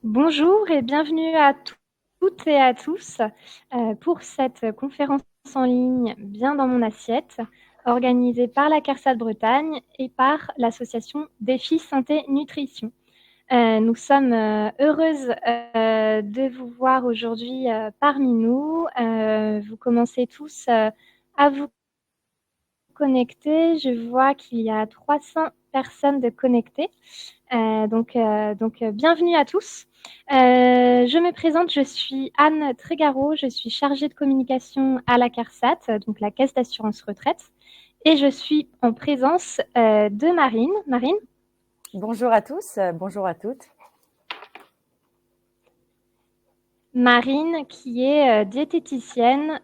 Bonjour et bienvenue à toutes et à tous pour cette conférence en ligne Bien dans mon assiette, organisée par la CARSAT Bretagne et par l'association Défi Santé Nutrition. Nous sommes heureuses de vous voir aujourd'hui parmi nous. Vous commencez tous à vous connecter. Je vois qu'il y a 300 personnes de connectées. Donc, bienvenue à tous. Je me présente, je suis Anne Trégaro, je suis chargée de communication à la CARSAT, donc la Caisse d'assurance retraite, et je suis en présence de Marine. Marine, Bonjour à tous, bonjour à toutes. Marine qui est diététicienne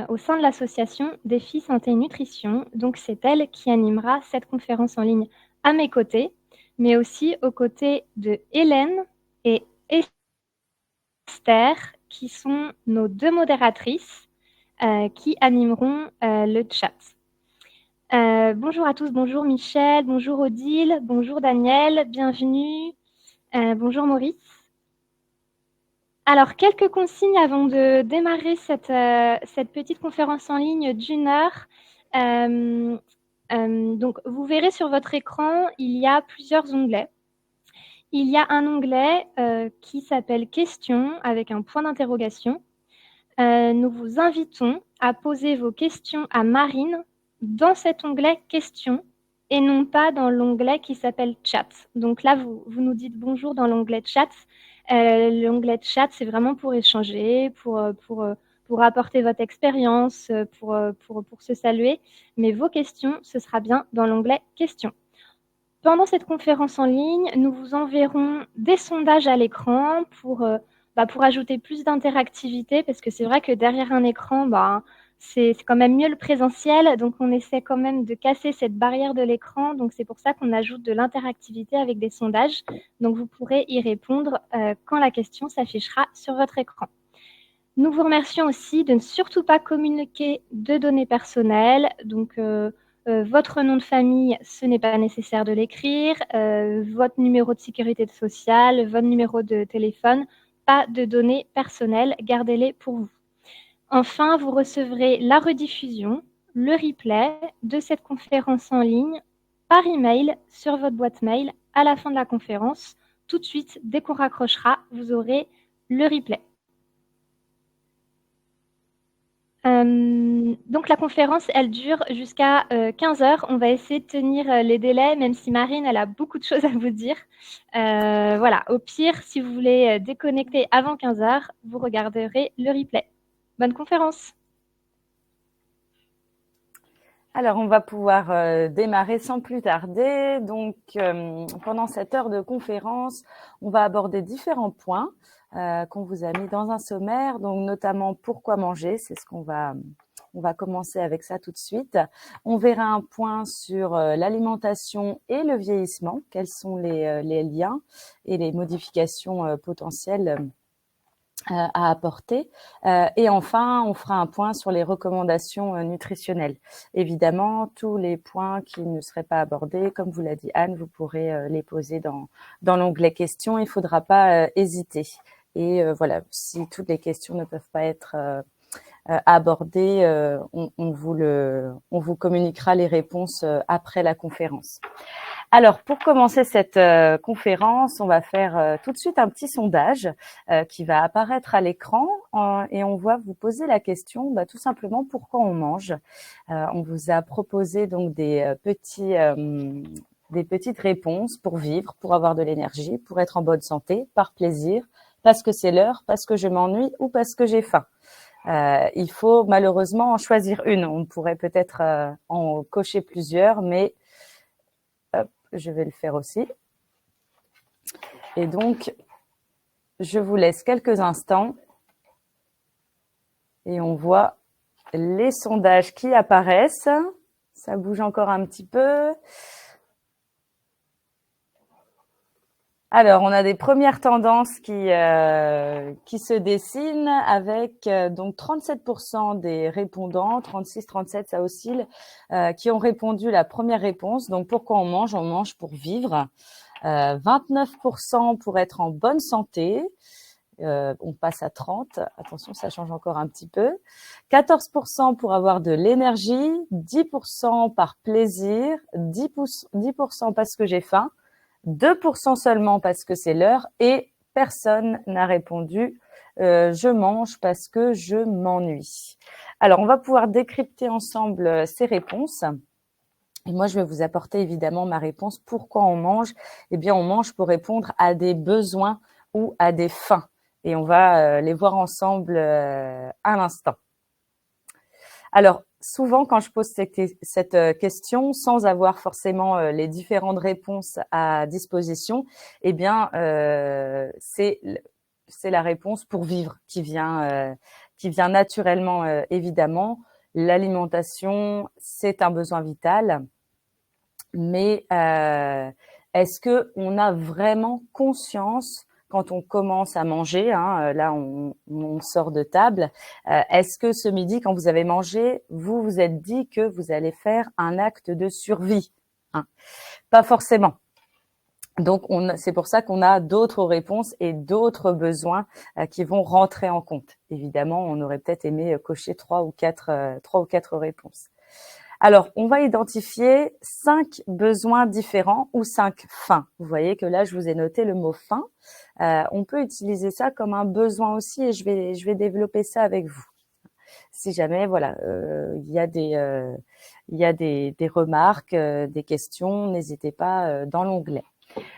au sein de l'association Défi Santé Nutrition. Donc, c'est elle qui animera cette conférence en ligne à mes côtés, mais aussi aux côtés de Hélène et Esther, qui sont nos deux modératrices qui animeront le chat. Bonjour à tous, bonjour Michel, bonjour Odile, bonjour Daniel, bienvenue, bonjour Maurice. Alors, quelques consignes avant de démarrer cette petite conférence en ligne d'une heure. Donc, vous verrez sur votre écran, il y a plusieurs onglets. Il y a un onglet qui s'appelle Questions avec un point d'interrogation. Nous vous invitons à poser vos questions à Marine dans cet onglet Questions et non pas dans l'onglet qui s'appelle Chat. Donc là, vous nous dites bonjour dans l'onglet Chat. L'onglet Chat, c'est vraiment pour échanger, pour apporter votre expérience, pour se saluer. Mais vos questions, ce sera bien dans l'onglet Questions. Pendant cette conférence en ligne, nous vous enverrons des sondages à l'écran pour ajouter plus d'interactivité, parce que c'est vrai que derrière un écran, c'est quand même mieux le présentiel, donc on essaie quand même de casser cette barrière de l'écran, donc c'est pour ça qu'on ajoute de l'interactivité avec des sondages, donc vous pourrez y répondre quand la question s'affichera sur votre écran. Nous vous remercions aussi de ne surtout pas communiquer de données personnelles. Donc, votre nom de famille, ce n'est pas nécessaire de l'écrire. Votre numéro de sécurité sociale, votre numéro de téléphone, pas de données personnelles. Gardez-les pour vous. Enfin, vous recevrez la rediffusion, le replay de cette conférence en ligne par email sur votre boîte mail à la fin de la conférence. Tout de suite, dès qu'on raccrochera, vous aurez le replay. Donc la conférence, elle dure jusqu'à 15 heures. On va essayer de tenir les délais, même si Marine, elle a beaucoup de choses à vous dire. Voilà, au pire, si vous voulez déconnecter avant 15 heures, vous regarderez le replay. Bonne conférence. Alors, on va pouvoir démarrer sans plus tarder. Donc, pendant cette heure de conférence, on va aborder différents points qu'on vous a mis dans un sommaire, donc notamment pourquoi manger, c'est ce qu'on va on va commencer avec ça tout de suite. On verra un point sur l'alimentation et le vieillissement, quels sont les liens et les modifications potentielles à apporter. Et enfin, on fera un point sur les recommandations nutritionnelles. Évidemment, tous les points qui ne seraient pas abordés, comme vous l'a dit Anne, vous pourrez les poser dans l'onglet questions. Il ne faudra pas hésiter. Et voilà, si toutes les questions ne peuvent pas être abordées, on vous communiquera les réponses après la conférence. Alors, pour commencer cette conférence, on va faire tout de suite un petit sondage qui va apparaître à l'écran et on va vous poser la question, tout simplement, pourquoi on mange. On vous a proposé donc des petites réponses pour vivre, pour avoir de l'énergie, pour être en bonne santé, par plaisir, parce que c'est l'heure, parce que je m'ennuie ou parce que j'ai faim. Il faut malheureusement en choisir une. On pourrait peut-être en cocher plusieurs, mais je vais le faire aussi. Et donc, je vous laisse quelques instants et on voit les sondages qui apparaissent. Ça bouge encore un petit peu. Alors, on a des premières tendances qui se dessinent avec donc 37% des répondants, 36, 37, ça oscille, qui ont répondu la première réponse. Donc, pourquoi on mange? On mange pour vivre. 29% pour être en bonne santé. On passe à 30. Attention, ça change encore un petit peu. 14% pour avoir de l'énergie, 10% par plaisir, 10% parce que j'ai faim, 2% seulement parce que c'est l'heure et personne n'a répondu je mange parce que je m'ennuie. Alors, on va pouvoir décrypter ensemble ces réponses. Et moi, je vais vous apporter évidemment ma réponse. Pourquoi on mange? Eh bien, on mange pour répondre à des besoins ou à des faims. Et on va les voir ensemble à l'instant. Alors, souvent, quand je pose cette question, sans avoir forcément les différentes réponses à disposition, eh bien, c'est la réponse pour vivre qui vient naturellement, évidemment. L'alimentation, c'est un besoin vital, mais est-ce qu'on a vraiment conscience quand on commence à manger, hein, là on sort de table, est-ce que ce midi, quand vous avez mangé, vous vous êtes dit que vous allez faire un acte de survie, hein? Pas forcément. Donc, c'est pour ça qu'on a d'autres réponses et d'autres besoins qui vont rentrer en compte. Évidemment, on aurait peut-être aimé cocher 3 ou 4 réponses. Alors, on va identifier 5 besoins différents ou 5 faims. Vous voyez que là, je vous ai noté le mot faim. On peut utiliser ça comme un besoin aussi et je vais développer ça avec vous. Si jamais, voilà, il y a des remarques, des questions, n'hésitez pas dans l'onglet.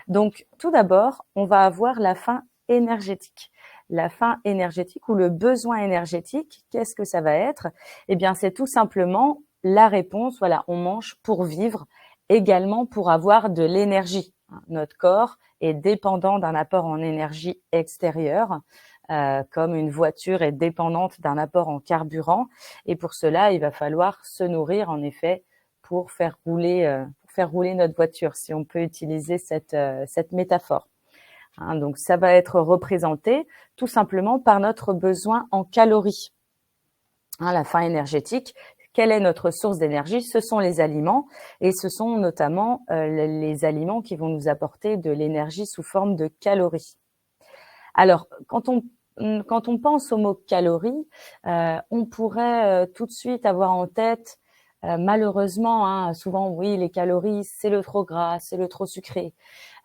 Donc, tout d'abord, on va avoir la faim énergétique. La faim énergétique ou le besoin énergétique, qu'est-ce que ça va être? Eh bien, c'est tout simplement la réponse, voilà, on mange pour vivre, également pour avoir de l'énergie. Notre corps est dépendant d'un apport en énergie extérieure, comme une voiture est dépendante d'un apport en carburant. Et pour cela, il va falloir se nourrir, en effet, pour faire rouler notre voiture, si on peut utiliser cette métaphore. Hein, donc, ça va être représenté tout simplement par notre besoin en calories. Hein, la faim énergétique, quelle est notre source d'énergie? Ce sont les aliments et ce sont notamment les aliments qui vont nous apporter de l'énergie sous forme de calories. Alors, quand on pense au mot calories, on pourrait tout de suite avoir en tête malheureusement, hein, souvent, oui, les calories, c'est le trop gras, c'est le trop sucré.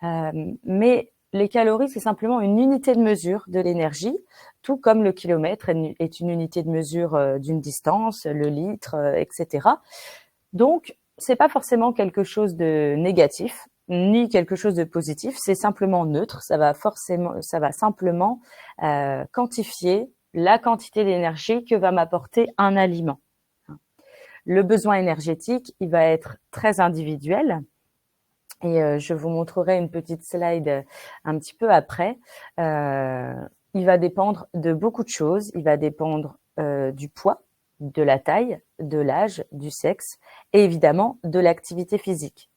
Mais les calories, c'est simplement une unité de mesure de l'énergie, tout comme le kilomètre est une unité de mesure d'une distance, le litre, etc. Donc, c'est pas forcément quelque chose de négatif, ni quelque chose de positif, c'est simplement neutre, ça va simplement quantifier la quantité d'énergie que va m'apporter un aliment. Le besoin énergétique, il va être très individuel. Et je vous montrerai une petite slide un petit peu après. Il va dépendre de beaucoup de choses. Il va dépendre du poids, de la taille, de l'âge, du sexe et évidemment de l'activité physique.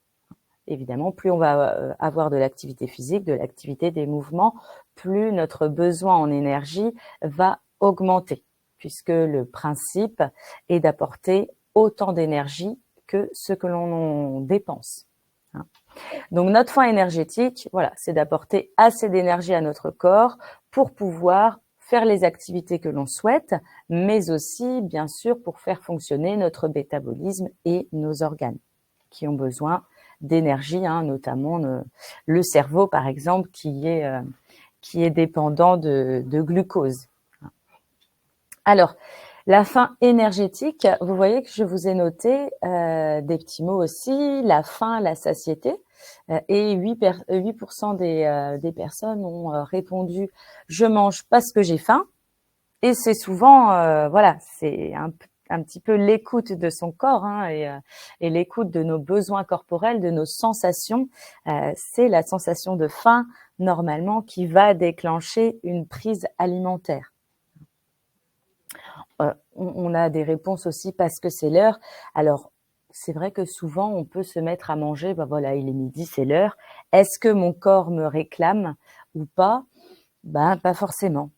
Évidemment, plus on va avoir de l'activité physique, de l'activité des mouvements, plus notre besoin en énergie va augmenter, puisque le principe est d'apporter autant d'énergie que ce que l'on dépense. Donc notre faim énergétique, voilà, c'est d'apporter assez d'énergie à notre corps pour pouvoir faire les activités que l'on souhaite, mais aussi, bien sûr, pour faire fonctionner notre métabolisme et nos organes qui ont besoin d'énergie, hein, notamment le cerveau, par exemple, qui est dépendant de glucose. Alors, la faim énergétique, vous voyez que je vous ai noté des petits mots aussi, la faim, la satiété, et 8% des personnes ont répondu « je mange parce que j'ai faim ». Et c'est souvent, voilà, c'est un petit peu l'écoute de son corps, hein, et l'écoute de nos besoins corporels, de nos sensations. C'est la sensation de faim, normalement, qui va déclencher une prise alimentaire. On a des réponses aussi parce que c'est l'heure. Alors, c'est vrai que souvent, on peut se mettre à manger, ben voilà, il est midi, c'est l'heure. Est-ce que mon corps me réclame ou pas? Ben, pas forcément.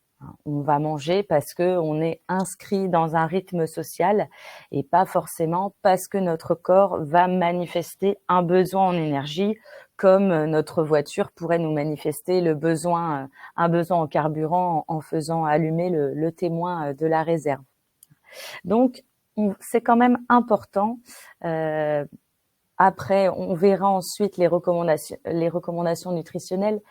On va manger parce qu'on est inscrit dans un rythme social et pas forcément parce que notre corps va manifester un besoin en énergie, comme notre voiture pourrait nous manifester un besoin en carburant en faisant allumer le témoin de la réserve. Donc, c'est quand même important. Après, on verra ensuite les recommandations nutritionnelles.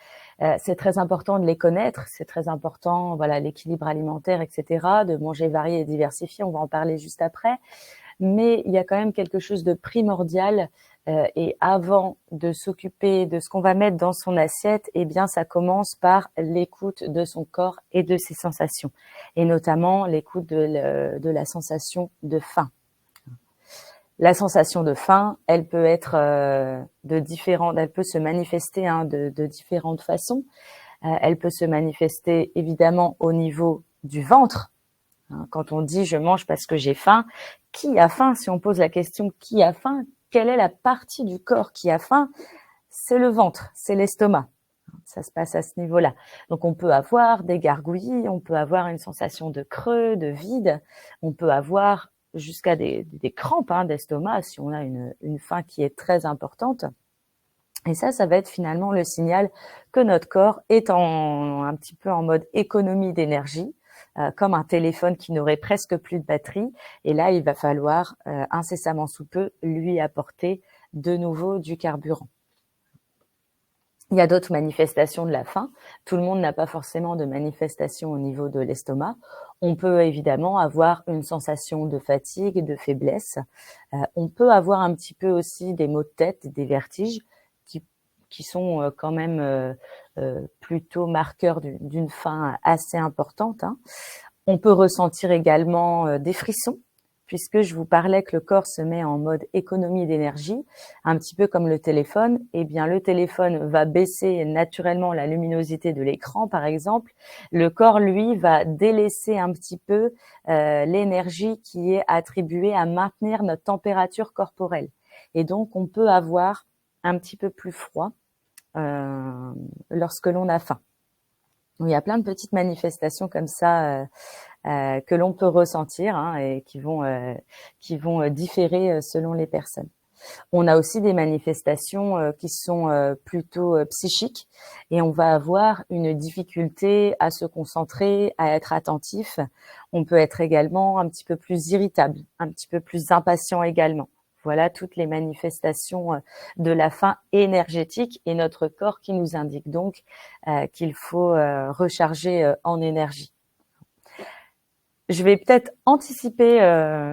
C'est très important de les connaître, c'est très important, voilà, l'équilibre alimentaire, etc., de manger varié et diversifié, on va en parler juste après. Mais il y a quand même quelque chose de primordial et avant de s'occuper de ce qu'on va mettre dans son assiette, eh bien, ça commence par l'écoute de son corps et de ses sensations, et notamment l'écoute de la sensation de faim. La sensation de faim, elle peut être elle peut se manifester de différentes façons. Elle peut se manifester évidemment au niveau du ventre. Quand on dit je mange parce que j'ai faim, qui a faim? Si on pose la question qui a faim, quelle est la partie du corps qui a faim? C'est le ventre, c'est l'estomac. Ça se passe à ce niveau-là. Donc on peut avoir des gargouillis, on peut avoir une sensation de creux, de vide, on peut avoir jusqu'à des crampes d'estomac si on a une faim qui est très importante. Et ça va être finalement le signal que notre corps est un petit peu en mode économie d'énergie, comme un téléphone qui n'aurait presque plus de batterie. Et là, il va falloir incessamment sous peu lui apporter de nouveau du carburant. Il y a d'autres manifestations de la faim. Tout le monde n'a pas forcément de manifestation au niveau de l'estomac. On peut évidemment avoir une sensation de fatigue, de faiblesse. On peut avoir un petit peu aussi des maux de tête, des vertiges qui sont quand même plutôt marqueurs d'une faim assez importante. On peut ressentir également des frissons, puisque je vous parlais que le corps se met en mode économie d'énergie, un petit peu comme le téléphone. Eh bien, le téléphone va baisser naturellement la luminosité de l'écran, par exemple. Le corps, lui, va délaisser un petit peu l'énergie qui est attribuée à maintenir notre température corporelle. Et donc, on peut avoir un petit peu plus froid lorsque l'on a faim. Il y a plein de petites manifestations comme ça que l'on peut ressentir et qui vont différer selon les personnes. On a aussi des manifestations qui sont plutôt psychiques et on va avoir une difficulté à se concentrer, à être attentif. On peut être également un petit peu plus irritable, un petit peu plus impatient également. Voilà toutes les manifestations de la faim énergétique et notre corps qui nous indique donc qu'il faut recharger en énergie. Je vais peut-être anticiper,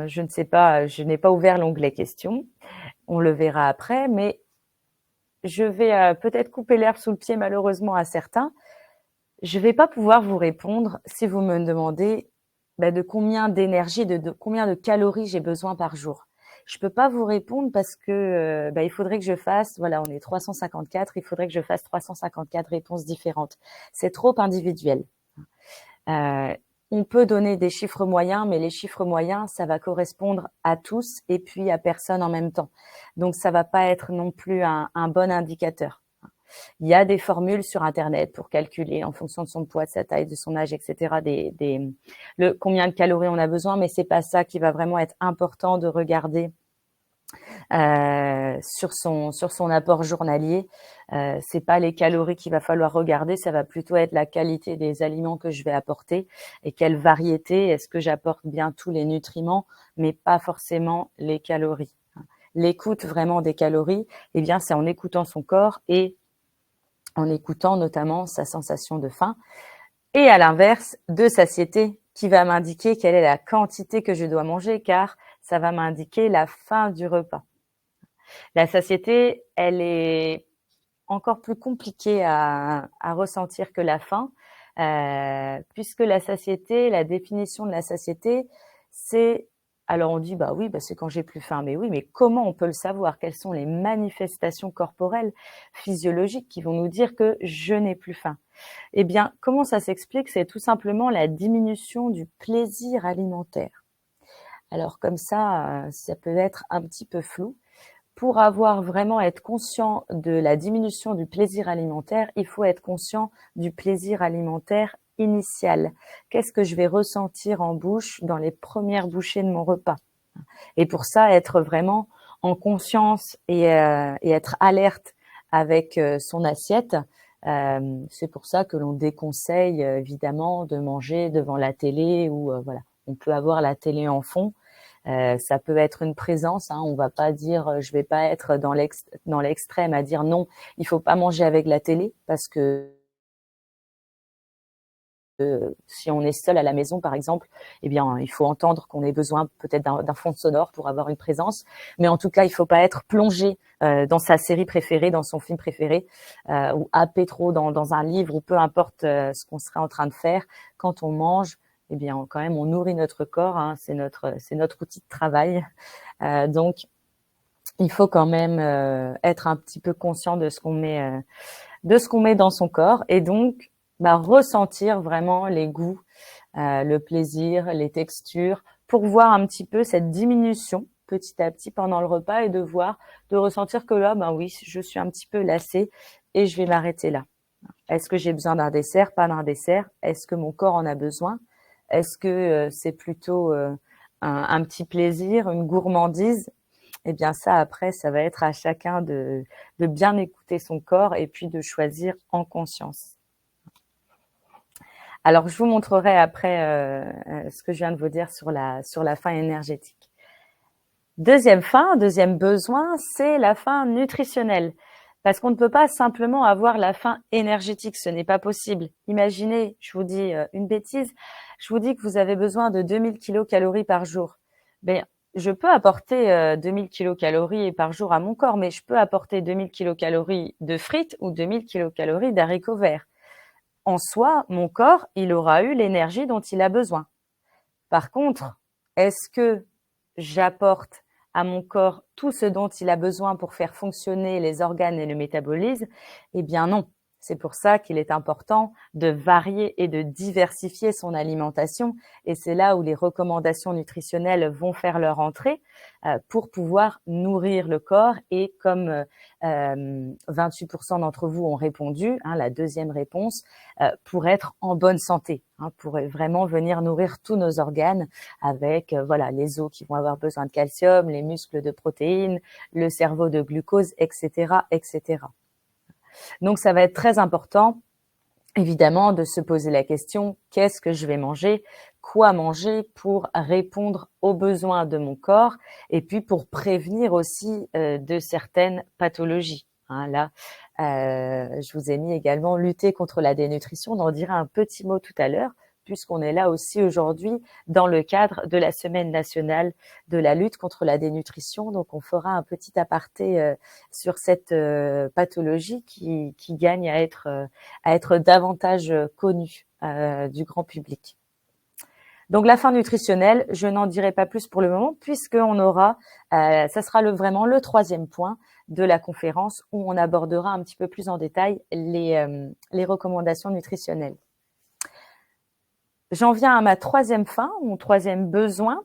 je ne sais pas, je n'ai pas ouvert l'onglet questions, on le verra après, mais je vais peut-être couper l'herbe sous le pied malheureusement à certains. Je ne vais pas pouvoir vous répondre si vous me demandez de combien d'énergie, de combien de calories j'ai besoin par jour. Je peux pas vous répondre parce que il faudrait que je fasse, voilà, on est 354, il faudrait que je fasse 354 réponses différentes. C'est trop individuel. On peut donner des chiffres moyens, mais les chiffres moyens, ça va correspondre à tous et puis à personne en même temps. Donc, ça va pas être non plus un bon indicateur. Il y a des formules sur Internet pour calculer en fonction de son poids, de sa taille, de son âge, etc. Combien de calories on a besoin, mais c'est pas ça qui va vraiment être important de regarder sur son apport journalier. C'est pas les calories qu'il va falloir regarder, ça va plutôt être la qualité des aliments que je vais apporter et quelle variété. Est-ce que j'apporte bien tous les nutriments, mais pas forcément les calories. L'écoute vraiment des calories, eh bien, c'est en écoutant son corps et en écoutant notamment sa sensation de faim. Et à l'inverse, de satiété, qui va m'indiquer quelle est la quantité que je dois manger, car ça va m'indiquer la fin du repas. La satiété, elle est encore plus compliquée à ressentir que la faim, puisque la satiété, la définition de la satiété, c'est, alors on dit oui, c'est quand j'ai plus faim. Mais oui, mais comment on peut le savoir? Quelles sont les manifestations corporelles, physiologiques qui vont nous dire que je n'ai plus faim? Eh bien, comment ça s'explique? C'est tout simplement la diminution du plaisir alimentaire. Alors comme ça peut être un petit peu flou. pour vraiment être conscient de la diminution du plaisir alimentaire, il faut être conscient du plaisir alimentaire initial. Qu'est-ce que je vais ressentir en bouche dans les premières bouchées de mon repas? Et pour ça, être vraiment en conscience et être alerte avec son assiette. C'est pour ça que l'on déconseille évidemment de manger devant la télé ou voilà. On peut avoir la télé en fond. Ça peut être une présence. On va pas dire, je vais pas être dans l'extrême à dire non, il faut pas manger avec la télé parce que si on est seul à la maison, par exemple, eh bien, il faut entendre qu'on ait besoin peut-être d'un fond sonore pour avoir une présence. Mais en tout cas, il faut pas être plongé dans sa série préférée, dans son film préféré, ou happé trop dans un livre, ou peu importe ce qu'on serait en train de faire. Quand on mange, eh bien, quand même, on nourrit notre corps. C'est notre outil de travail. Donc, il faut quand même être un petit peu conscient de ce qu'on met dans son corps. Et donc, ressentir vraiment les goûts, le plaisir, les textures, pour voir un petit peu cette diminution petit à petit pendant le repas et de ressentir que là, oui, je suis un petit peu lassée et je vais m'arrêter là. Est-ce que j'ai besoin d'un dessert? Pas d'un dessert. Est-ce que mon corps en a besoin? Est-ce que c'est plutôt un petit plaisir, une gourmandise? Eh bien ça, après, ça va être à chacun de bien écouter son corps et puis de choisir en conscience. Alors, je vous montrerai après ce que je viens de vous dire sur la faim énergétique. Deuxième besoin, c'est la faim nutritionnelle. Parce qu'on ne peut pas simplement avoir la faim énergétique, ce n'est pas possible. Imaginez, je vous dis une bêtise, je vous dis que vous avez besoin de 2000 kilocalories par jour. Ben, je peux apporter 2000 kilocalories par jour à mon corps, mais je peux apporter 2000 kilocalories de frites ou 2000 kilocalories d'haricots verts. En soi, mon corps, il aura eu l'énergie dont il a besoin. Par contre, est-ce que j'apporte à mon corps tout ce dont il a besoin pour faire fonctionner les organes et le métabolisme? Eh bien non. C'est pour ça qu'il est important de varier et de diversifier son alimentation. Et c'est là où les recommandations nutritionnelles vont faire leur entrée pour pouvoir nourrir le corps. Et comme 28% d'entre vous ont répondu, la deuxième réponse, pour être en bonne santé, pour vraiment venir nourrir tous nos organes avec les os qui vont avoir besoin de calcium, les muscles de protéines, le cerveau de glucose, etc., etc. Donc, ça va être très important, évidemment, de se poser la question, qu'est-ce que je vais manger? Quoi manger pour répondre aux besoins de mon corps et puis pour prévenir aussi de certaines pathologies. Là, je vous ai mis également lutter contre la dénutrition. On en dira un petit mot tout à l'heure, puisqu'on est là aussi aujourd'hui dans le cadre de la Semaine nationale de la lutte contre la dénutrition. Donc, on fera un petit aparté sur cette pathologie qui gagne à être davantage connue du grand public. Donc, la faim nutritionnelle, je n'en dirai pas plus pour le moment, puisqu'on aura, ça sera vraiment le troisième point de la conférence où on abordera un petit peu plus en détail les recommandations nutritionnelles. J'en viens à ma troisième faim, mon troisième besoin.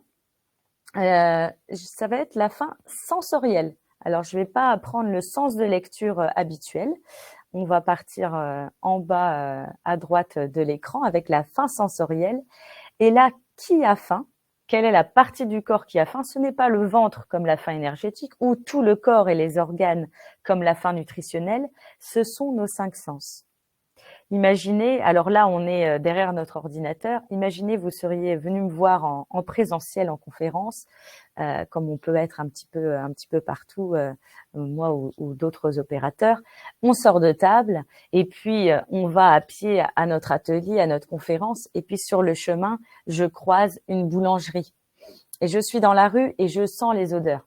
Ça va être la faim sensorielle. Alors, je ne vais pas apprendre le sens de lecture habituel. On va partir en bas à droite de l'écran avec la faim sensorielle. Et là, qui a faim? Quelle est la partie du corps qui a faim? Ce n'est pas le ventre comme la faim énergétique ou tout le corps et les organes comme la faim nutritionnelle. Ce sont nos 5 sens. Imaginez, alors là, on est derrière notre ordinateur. Imaginez, vous seriez venu me voir en présentiel, en conférence, comme on peut être un petit peu partout, moi ou d'autres opérateurs. On sort de table et puis on va à pied à notre atelier, à notre conférence. Et puis sur le chemin, je croise une boulangerie. Et je suis dans la rue et je sens les odeurs.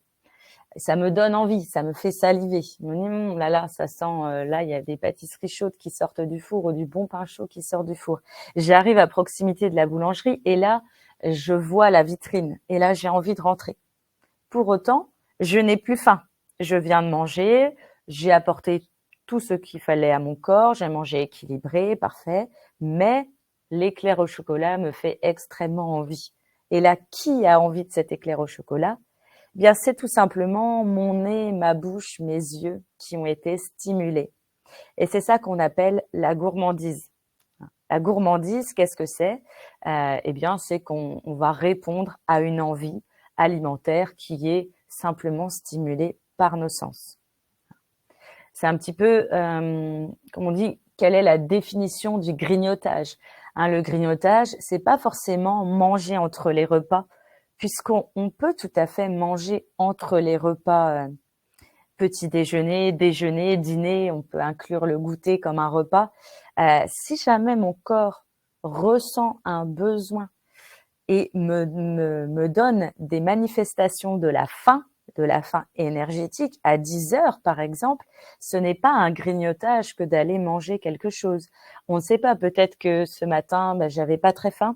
Ça me donne envie, ça me fait saliver. Je me dis, là, ça sent, là, il y a des pâtisseries chaudes qui sortent du four ou du bon pain chaud qui sort du four. J'arrive à proximité de la boulangerie et là, je vois la vitrine et là, j'ai envie de rentrer. Pour autant, je n'ai plus faim. Je viens de manger, j'ai apporté tout ce qu'il fallait à mon corps, j'ai mangé équilibré, parfait, mais l'éclair au chocolat me fait extrêmement envie. Et là, qui a envie de cet éclair au chocolat? Bien, c'est tout simplement mon nez, ma bouche, mes yeux qui ont été stimulés. Et c'est ça qu'on appelle la gourmandise. La gourmandise, qu'est-ce que c'est? Eh bien, c'est qu'on va répondre à une envie alimentaire qui est simplement stimulée par nos sens. C'est un petit peu, comme on dit, quelle est la définition du grignotage? Le grignotage, c'est pas forcément manger entre les repas, puisqu'on peut tout à fait manger entre les repas, petit déjeuner, déjeuner, dîner, on peut inclure le goûter comme un repas. Si jamais mon corps ressent un besoin et me donne des manifestations de la faim énergétique à 10 heures par exemple, ce n'est pas un grignotage que d'aller manger quelque chose. On ne sait pas, peut-être que ce matin, j'avais pas très faim,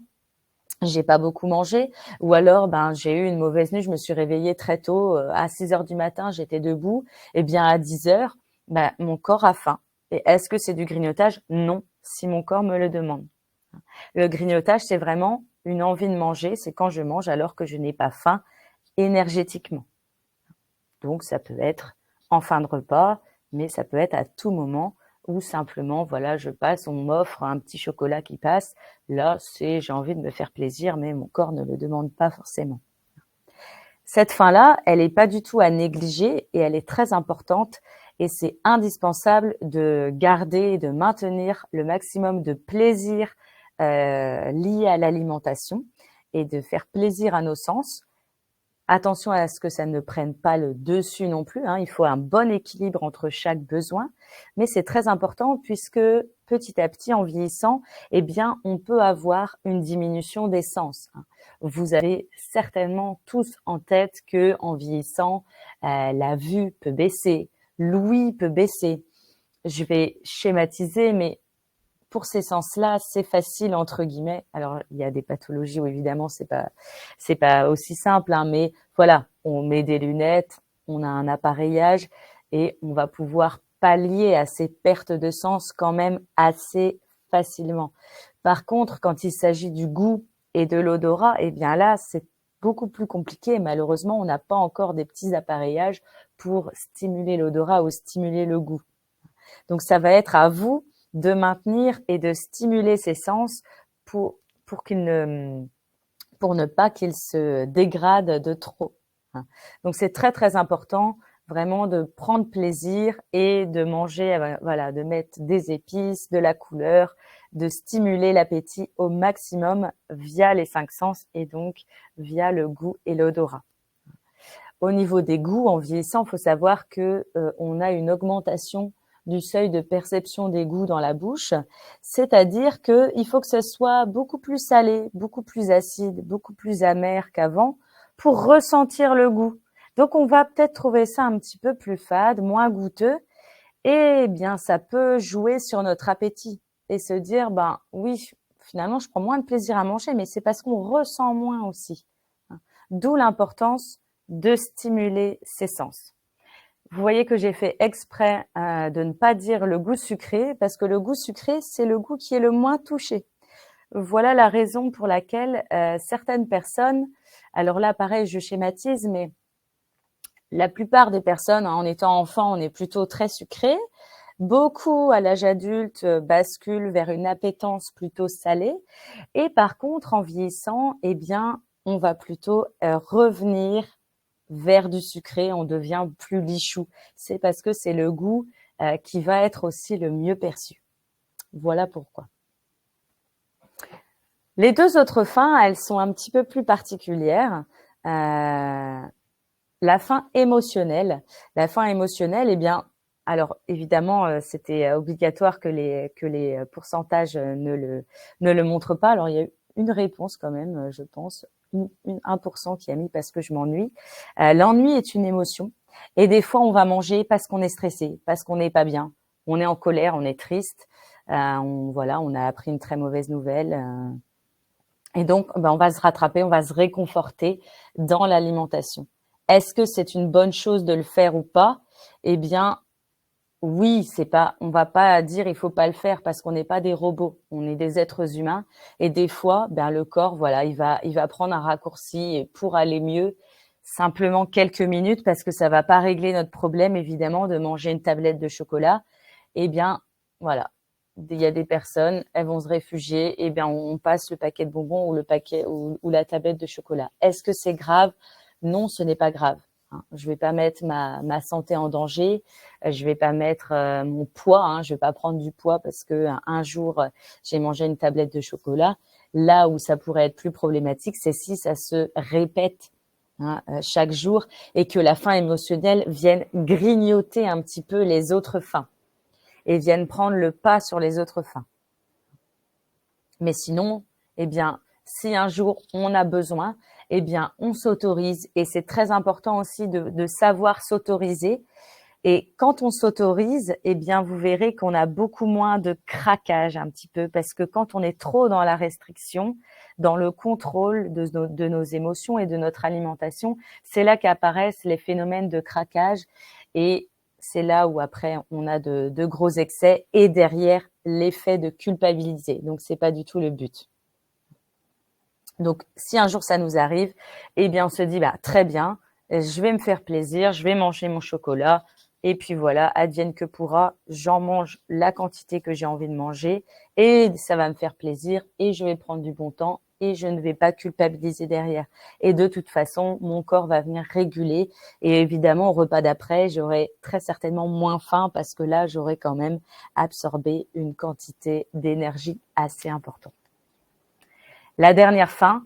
j'ai pas beaucoup mangé, ou alors j'ai eu une mauvaise nuit, je me suis réveillée très tôt, à 6 heures du matin, j'étais debout, et bien à 10 heures, mon corps a faim. Et est-ce que c'est du grignotage? Non, si mon corps me le demande. Le grignotage, c'est vraiment une envie de manger, c'est quand je mange alors que je n'ai pas faim énergétiquement. Donc ça peut être en fin de repas, mais ça peut être à tout moment, ou simplement, voilà, je passe, on m'offre un petit chocolat qui passe. Là, j'ai envie de me faire plaisir, mais mon corps ne le demande pas forcément. Cette faim-là, elle n'est pas du tout à négliger et elle est très importante. Et c'est indispensable de garder et de maintenir le maximum de plaisir lié à l'alimentation et de faire plaisir à nos sens. Attention à ce que ça ne prenne pas le dessus non plus. Il faut un bon équilibre entre chaque besoin, mais c'est très important puisque petit à petit, en vieillissant, eh bien, on peut avoir une diminution des sens. Vous avez certainement tous en tête que en vieillissant, la vue peut baisser, l'ouïe peut baisser. Je vais schématiser, mais pour ces sens-là, c'est facile entre guillemets. Alors, il y a des pathologies où évidemment c'est pas aussi simple, mais voilà, on met des lunettes, on a un appareillage et on va pouvoir pallier à ces pertes de sens quand même assez facilement. Par contre, quand il s'agit du goût et de l'odorat, eh bien là, c'est beaucoup plus compliqué. Malheureusement, on n'a pas encore des petits appareillages pour stimuler l'odorat ou stimuler le goût. Donc, ça va être à vous de maintenir et de stimuler ces sens pour ne pas qu'ils se dégradent de trop. Donc, c'est très, très important vraiment de prendre plaisir et de manger, voilà, de mettre des épices, de la couleur, de stimuler l'appétit au maximum via les 5 sens et donc via le goût et l'odorat. Au niveau des goûts, en vieillissant, il faut savoir que on a une augmentation du seuil de perception des goûts dans la bouche, c'est-à-dire qu'il faut que ce soit beaucoup plus salé, beaucoup plus acide, beaucoup plus amer qu'avant pour ressentir le goût. Donc, on va peut-être trouver ça un petit peu plus fade, moins goûteux, et bien, ça peut jouer sur notre appétit et se dire, oui, finalement, je prends moins de plaisir à manger, mais c'est parce qu'on ressent moins aussi. D'où l'importance de stimuler ses sens. Vous voyez que j'ai fait exprès de ne pas dire le goût sucré, parce que le goût sucré, c'est le goût qui est le moins touché. Voilà la raison pour laquelle certaines personnes, alors là, pareil, je schématise, mais la plupart des personnes, en étant enfant, on est plutôt très sucré. Beaucoup, à l'âge adulte, basculent vers une appétence plutôt salée. Et par contre, en vieillissant, eh bien, on va plutôt revenir vers du sucré, on devient plus lichou. C'est parce que c'est le goût qui va être aussi le mieux perçu. Voilà pourquoi. Les deux autres fins, elles sont un petit peu plus particulières. La faim émotionnelle. La faim émotionnelle, eh bien, alors évidemment, c'était obligatoire que les pourcentages ne le montrent pas. Alors il y a eu une réponse quand même, je pense, 1% qui a mis parce que je m'ennuie. L'ennui est une émotion et des fois on va manger parce qu'on est stressé, parce qu'on n'est pas bien, on est en colère, on est triste, on a appris une très mauvaise nouvelle. Et donc, on va se rattraper, on va se réconforter dans l'alimentation. Est-ce que c'est une bonne chose de le faire ou pas? Eh bien, oui, on va pas dire il faut pas le faire parce qu'on n'est pas des robots, on est des êtres humains. Et des fois, le corps, voilà, il va prendre un raccourci et pour aller mieux, simplement quelques minutes parce que ça va pas régler notre problème, évidemment, de manger une tablette de chocolat. Eh bien, voilà. Il y a des personnes, elles vont se réfugier, eh bien, on passe le paquet de bonbons ou le paquet ou la tablette de chocolat. Est-ce que c'est grave? Non, ce n'est pas grave. Je vais pas mettre ma santé en danger. Je vais pas mettre mon poids. Je vais pas prendre du poids parce que un jour j'ai mangé une tablette de chocolat. Là où ça pourrait être plus problématique, c'est si ça se répète chaque jour et que la faim émotionnelle vienne grignoter un petit peu les autres faims et viennent prendre le pas sur les autres fins. Mais sinon, eh bien, si un jour on a besoin, eh bien, on s'autorise. Et c'est très important aussi de savoir s'autoriser. Et quand on s'autorise, eh bien, vous verrez qu'on a beaucoup moins de craquage un petit peu, parce que quand on est trop dans la restriction, dans le contrôle de nos émotions et de notre alimentation, c'est là qu'apparaissent les phénomènes de craquage. Et c'est là où après on a de gros excès et derrière l'effet de culpabiliser. Donc c'est pas du tout le but. Donc si un jour ça nous arrive, eh bien on se dit très bien, je vais me faire plaisir, je vais manger mon chocolat et puis voilà, advienne que pourra, j'en mange la quantité que j'ai envie de manger et ça va me faire plaisir et je vais prendre du bon temps et je ne vais pas culpabiliser derrière. Et de toute façon, mon corps va venir réguler. Et évidemment, au repas d'après, j'aurai très certainement moins faim parce que là, j'aurai quand même absorbé une quantité d'énergie assez importante. La dernière faim,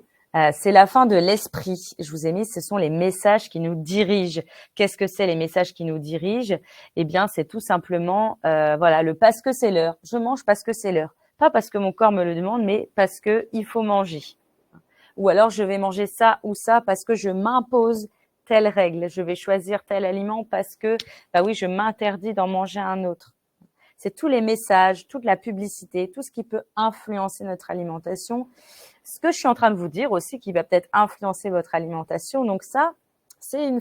c'est la faim de l'esprit. Je vous ai mis, ce sont les messages qui nous dirigent. Qu'est-ce que c'est les messages qui nous dirigent? Eh bien, c'est tout simplement, le parce que c'est l'heure. Je mange parce que c'est l'heure. Pas parce que mon corps me le demande, mais parce que il faut manger. Ou alors, je vais manger ça ou ça parce que je m'impose telle règle. Je vais choisir tel aliment parce que, je m'interdis d'en manger un autre. C'est tous les messages, toute la publicité, tout ce qui peut influencer notre alimentation. Ce que je suis en train de vous dire aussi qui va peut-être influencer votre alimentation. Donc ça, c'est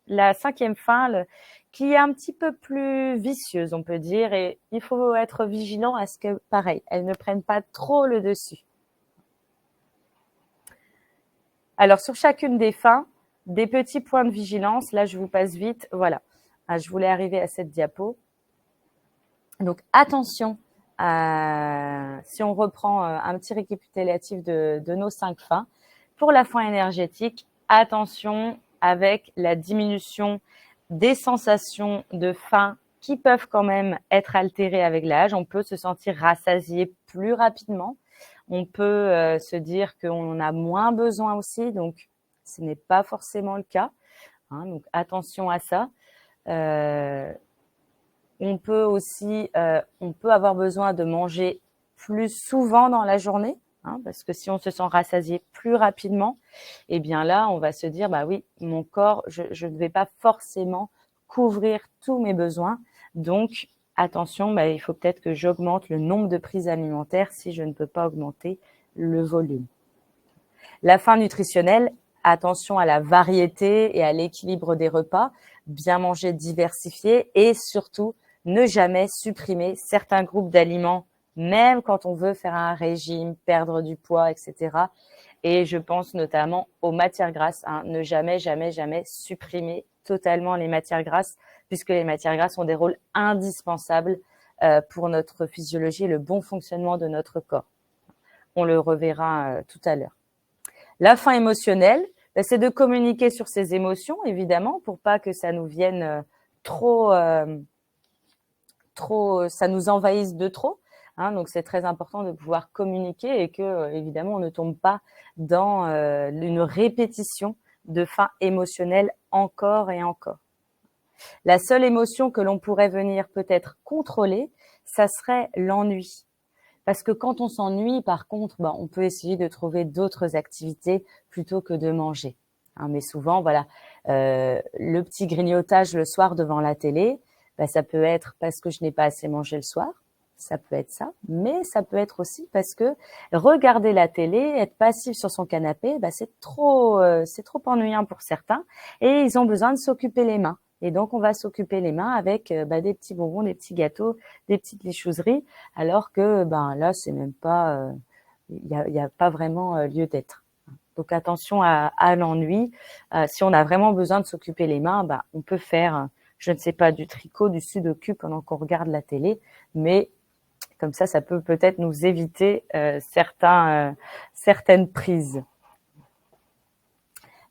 la cinquième faim qui est un petit peu plus vicieuse, on peut dire. Et il faut être vigilant à ce que, pareil, elles ne prennent pas trop le dessus. Alors, sur chacune des faims, des petits points de vigilance. Là, je vous passe vite. Voilà. Je voulais arriver à cette diapo. Donc, attention, si on reprend un petit récapitulatif de nos 5 faims. Pour la faim énergétique, attention avec la diminution des sensations de faim qui peuvent quand même être altérées avec l'âge. On peut se sentir rassasié plus rapidement. On peut se dire qu'on en a moins besoin aussi, donc ce n'est pas forcément le cas. Donc attention à ça. On peut aussi, on peut avoir besoin de manger plus souvent dans la journée, parce que si on se sent rassasié plus rapidement, eh bien là, on va se dire, oui, mon corps, je ne vais pas forcément couvrir tous mes besoins. Donc, attention, il faut peut-être que j'augmente le nombre de prises alimentaires si je ne peux pas augmenter le volume. La faim nutritionnelle, attention à la variété et à l'équilibre des repas, bien manger diversifié et surtout, ne jamais supprimer certains groupes d'aliments, même quand on veut faire un régime, perdre du poids, etc. Et je pense notamment aux matières grasses. Ne jamais, jamais, jamais supprimer totalement les matières grasses, puisque les matières grasses ont des rôles indispensables pour notre physiologie et le bon fonctionnement de notre corps. On le reverra tout à l'heure. La faim émotionnelle, c'est de communiquer sur ses émotions, évidemment, pour pas que ça nous vienne trop, ça nous envahisse de trop. Donc, c'est très important de pouvoir communiquer et que, évidemment, on ne tombe pas dans une répétition de faim émotionnelle encore et encore. La seule émotion que l'on pourrait venir peut-être contrôler, ça serait l'ennui. Parce que quand on s'ennuie, par contre, on peut essayer de trouver d'autres activités plutôt que de manger. Mais souvent, le petit grignotage le soir devant la télé, ça peut être parce que je n'ai pas assez mangé le soir, ça peut être ça, mais ça peut être aussi parce que regarder la télé, être passif sur son canapé, c'est trop ennuyant pour certains et ils ont besoin de s'occuper les mains. Et donc, on va s'occuper les mains avec des petits bonbons, des petits gâteaux, des petites léchouseries, alors que là, c'est même pas, il y a pas vraiment lieu d'être. Donc attention à l'ennui. Si on a vraiment besoin de s'occuper les mains, on peut faire, je ne sais pas, du tricot, du sudoku pendant qu'on regarde la télé, mais comme ça peut peut-être nous éviter certaines prises.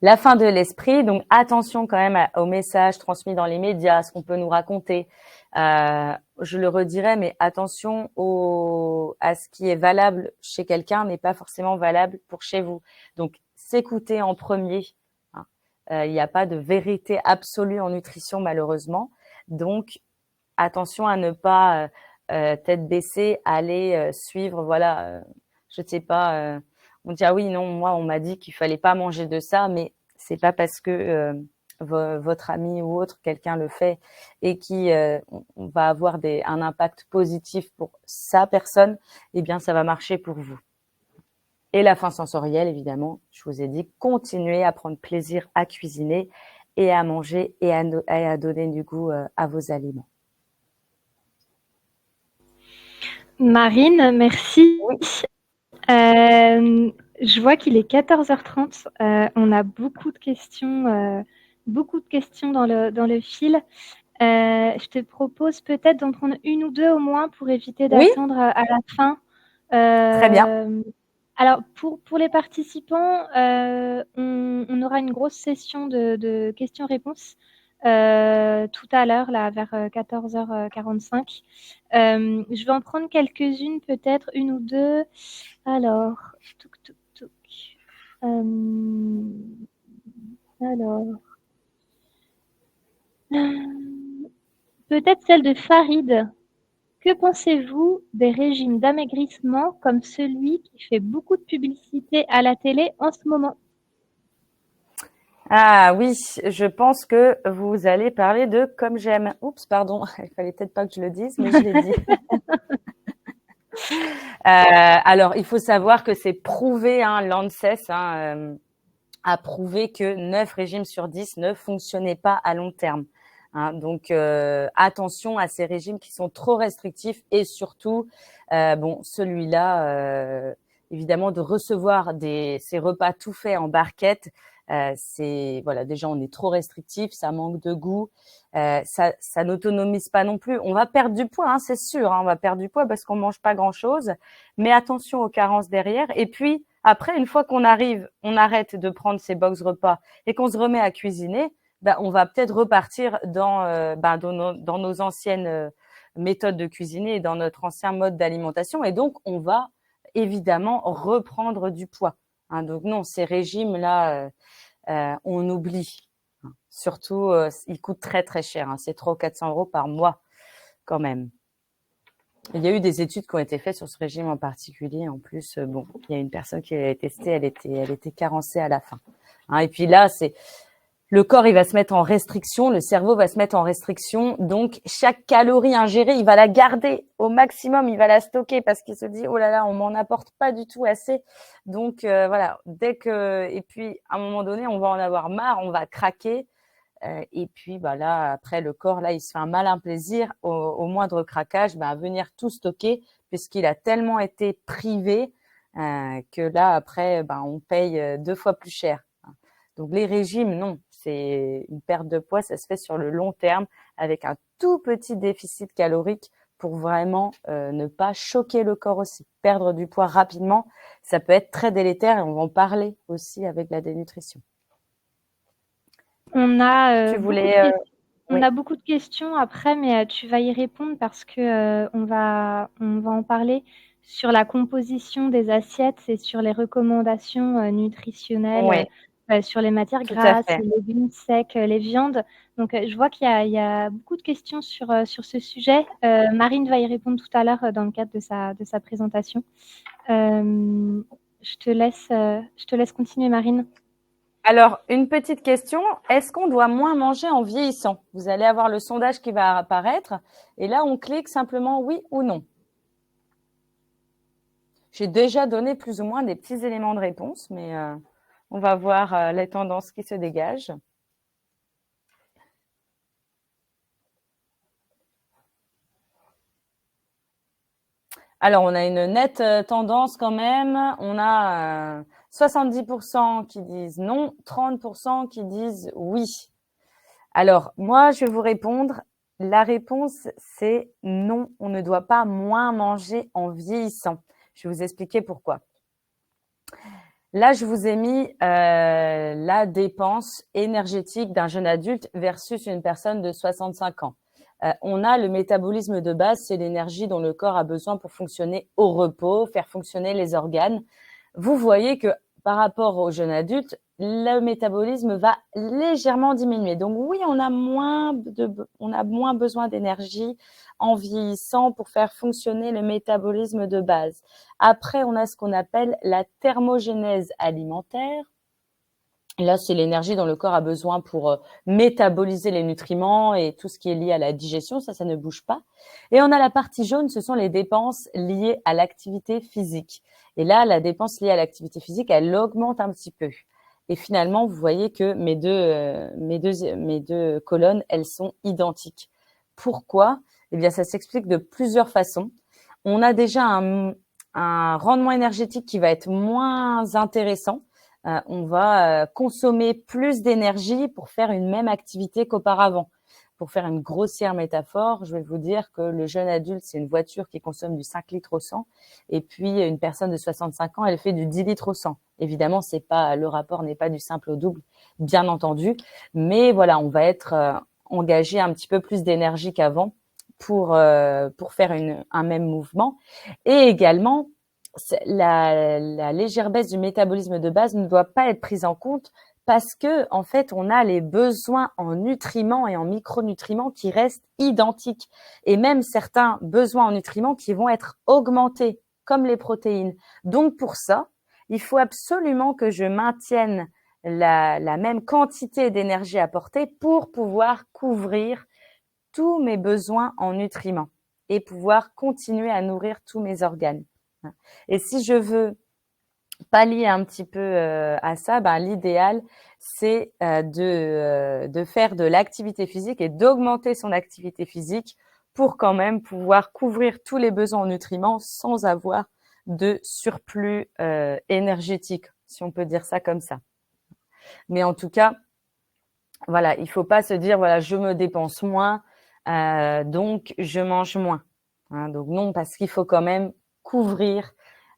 La fin de l'esprit, donc attention quand même aux messages transmis dans les médias, ce qu'on peut nous raconter. Je le redirai, mais attention à ce qui est valable chez quelqu'un n'est pas forcément valable pour chez vous. Donc, s'écouter en premier. Il n'y a pas de vérité absolue en nutrition, malheureusement. Donc, attention à ne pas tête baissée aller suivre, voilà, je ne sais pas, on dit ah oui non, moi on m'a dit qu'il fallait pas manger de ça, mais c'est pas parce que votre ami ou autre quelqu'un le fait et qui on va avoir un impact positif pour sa personne, eh bien ça va marcher pour vous. Et la faim sensorielle, évidemment, je vous ai dit, continuez à prendre plaisir à cuisiner et à manger et à donner du goût à vos aliments. Marine, merci. Oui. Je vois qu'il est 14h30. On a beaucoup de questions dans le fil. Je te propose peut-être d'en prendre une ou deux au moins pour éviter d'attendre à la fin. Très bien. Alors, pour les participants, on aura une grosse session de questions-réponses tout à l'heure, là, vers 14h45. Je vais en prendre quelques-unes, peut-être une ou deux. Alors, alors, peut-être celle de Farid. Que pensez-vous des régimes d'amaigrissement comme celui qui fait beaucoup de publicité à la télé en ce moment? Ah oui, je pense que vous allez parler de Comme j'aime. Oups, pardon, il fallait peut-être pas que je le dise, mais je l'ai dit. Alors, il faut savoir que c'est prouvé, l'ANSES a prouvé que 9 régimes sur 10 ne fonctionnaient pas à long terme. Donc, attention à ces régimes qui sont trop restrictifs et surtout, celui-là, évidemment, de recevoir ces repas tout faits en barquette, déjà on est trop restrictif, ça manque de goût, ça n'autonomise pas non plus. On va perdre du poids, c'est sûr, on va perdre du poids parce qu'on mange pas grand-chose, mais attention aux carences derrière. Et puis après, une fois qu'on on arrête de prendre ces box repas et qu'on se remet à cuisiner, on va peut-être repartir dans nos anciennes méthodes de cuisiner et dans notre ancien mode d'alimentation. Et donc, on va évidemment reprendre du poids. Donc non, ces régimes-là, on oublie. Surtout, ils coûtent très, très cher. C'est 300 ou 400 € par mois quand même. Il y a eu des études qui ont été faites sur ce régime en particulier. En plus, il y a une personne qui l'a testé, elle était carencée à la fin. Et puis là, le corps, il va se mettre en restriction, le cerveau va se mettre en restriction. Donc, chaque calorie ingérée, il va la garder au maximum, il va la stocker parce qu'il se dit, oh là là, on m'en apporte pas du tout assez. Donc, voilà, et puis, à un moment donné, on va en avoir marre, on va craquer. Et puis, là, après, le corps, là, il se fait un malin plaisir au moindre craquage, à venir tout stocker puisqu'il a tellement été privé que là, après, on paye 2 fois plus cher. Donc, les régimes, non, c'est une perte de poids, ça se fait sur le long terme avec un tout petit déficit calorique pour vraiment ne pas choquer le corps aussi. Perdre du poids rapidement, ça peut être très délétère et on va en parler aussi avec la dénutrition. On a, Oui. a beaucoup de questions après, mais tu vas y répondre parce que on va en parler sur la composition des assiettes et sur les recommandations nutritionnelles, sur les matières grasses, les légumes secs, les viandes. Donc, je vois qu'il y a beaucoup de questions sur ce sujet. Marine va y répondre tout à l'heure dans le cadre de sa présentation. Je te laisse continuer, Marine. Alors, une petite question. Est-ce qu'on doit moins manger en vieillissant? Vous allez avoir le sondage qui va apparaître. Et là, on clique simplement oui ou non. J'ai déjà donné plus ou moins des petits éléments de réponse, mais on va voir les tendances qui se dégagent. Alors, on a une nette tendance quand même. On a 70% qui disent non, 30% qui disent oui. Alors, moi, je vais vous répondre. La réponse, c'est non, on ne doit pas moins manger en vieillissant. Je vais vous expliquer pourquoi. Là, je vous ai mis la dépense énergétique d'un jeune adulte versus une personne de 65 ans. On a le métabolisme de base, c'est l'énergie dont le corps a besoin pour fonctionner au repos, faire fonctionner les organes. Vous voyez que par rapport au jeune adulte, le métabolisme va légèrement diminuer. Donc oui, on a moins besoin d'énergie en vieillissant pour faire fonctionner le métabolisme de base. Après, on a ce qu'on appelle la thermogénèse alimentaire. Là, c'est l'énergie dont le corps a besoin pour métaboliser les nutriments et tout ce qui est lié à la digestion. Ça ne bouge pas. Et on a la partie jaune, ce sont les dépenses liées à l'activité physique. Et là, la dépense liée à l'activité physique, elle augmente un petit peu. Et finalement, vous voyez que mes deux colonnes, elles sont identiques. Pourquoi? Eh bien, ça s'explique de plusieurs façons. On a déjà un rendement énergétique qui va être moins intéressant. On va consommer plus d'énergie pour faire une même activité qu'auparavant. Pour faire une grossière métaphore, je vais vous dire que le jeune adulte, c'est une voiture qui consomme du 5 litres au 100, et puis une personne de 65 ans, elle fait du 10 litres au 100. Évidemment, le rapport n'est pas du simple au double, bien entendu, mais voilà, on va être engagé un petit peu plus d'énergie qu'avant pour faire un même mouvement. Et également, la légère baisse du métabolisme de base ne doit pas être prise en compte parce que, en fait, on a les besoins en nutriments et en micronutriments qui restent identiques. Et même certains besoins en nutriments qui vont être augmentés, comme les protéines. Donc, pour ça, il faut absolument que je maintienne la même quantité d'énergie apportée pour pouvoir couvrir tous mes besoins en nutriments et pouvoir continuer à nourrir tous mes organes. Et si je veux pallier un petit peu à ça, l'idéal, c'est de faire de l'activité physique et d'augmenter son activité physique pour quand même pouvoir couvrir tous les besoins en nutriments sans avoir de surplus énergétique, si on peut dire ça comme ça. Mais en tout cas, voilà, il ne faut pas se dire, voilà, je me dépense moins, donc je mange moins. Donc non, parce qu'il faut quand même couvrir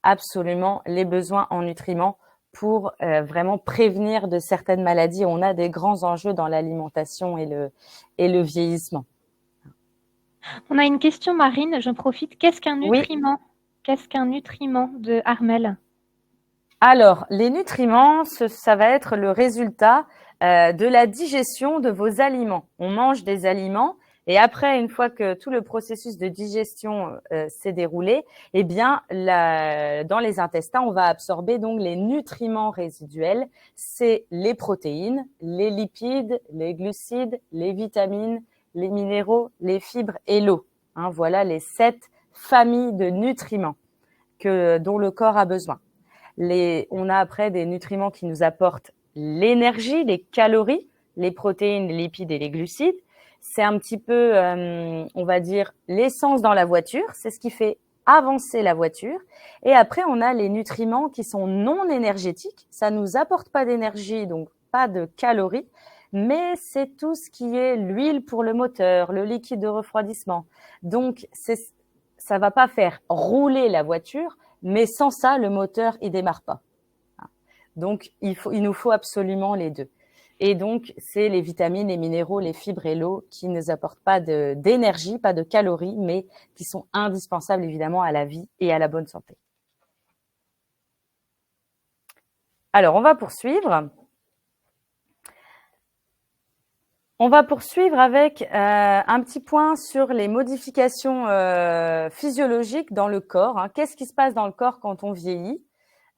absolument les besoins en nutriments pour vraiment prévenir de certaines maladies. On a des grands enjeux dans l'alimentation et le vieillissement. On a une question, Marine, j'en profite. Qu'est-ce qu'un Oui. nutriment? Qu'est-ce qu'un nutriment de Armelle? Alors, les nutriments, ça va être le résultat de la digestion de vos aliments. On mange des aliments et après, une fois que tout le processus de digestion s'est déroulé, eh bien, dans les intestins, on va absorber donc les nutriments résiduels. C'est les protéines, les lipides, les glucides, les vitamines, les minéraux, les fibres et l'eau. Voilà les 7 familles de nutriments dont le corps a besoin. On a après des nutriments qui nous apportent l'énergie, les calories, les protéines, les lipides et les glucides. C'est un petit peu, on va dire, l'essence dans la voiture. C'est ce qui fait avancer la voiture. Et après, on a les nutriments qui sont non énergétiques. Ça nous apporte pas d'énergie, donc pas de calories. Mais c'est tout ce qui est l'huile pour le moteur, le liquide de refroidissement. Donc, ça va pas faire rouler la voiture, mais sans ça, le moteur, il démarre pas. Donc, il nous faut absolument les deux. Et donc, c'est les vitamines, les minéraux, les fibres et l'eau qui ne nous apportent pas d'énergie, pas de calories, mais qui sont indispensables évidemment à la vie et à la bonne santé. Alors, on va poursuivre. On va poursuivre avec un petit point sur les modifications physiologiques dans le corps. Qu'est-ce qui se passe dans le corps quand on vieillit?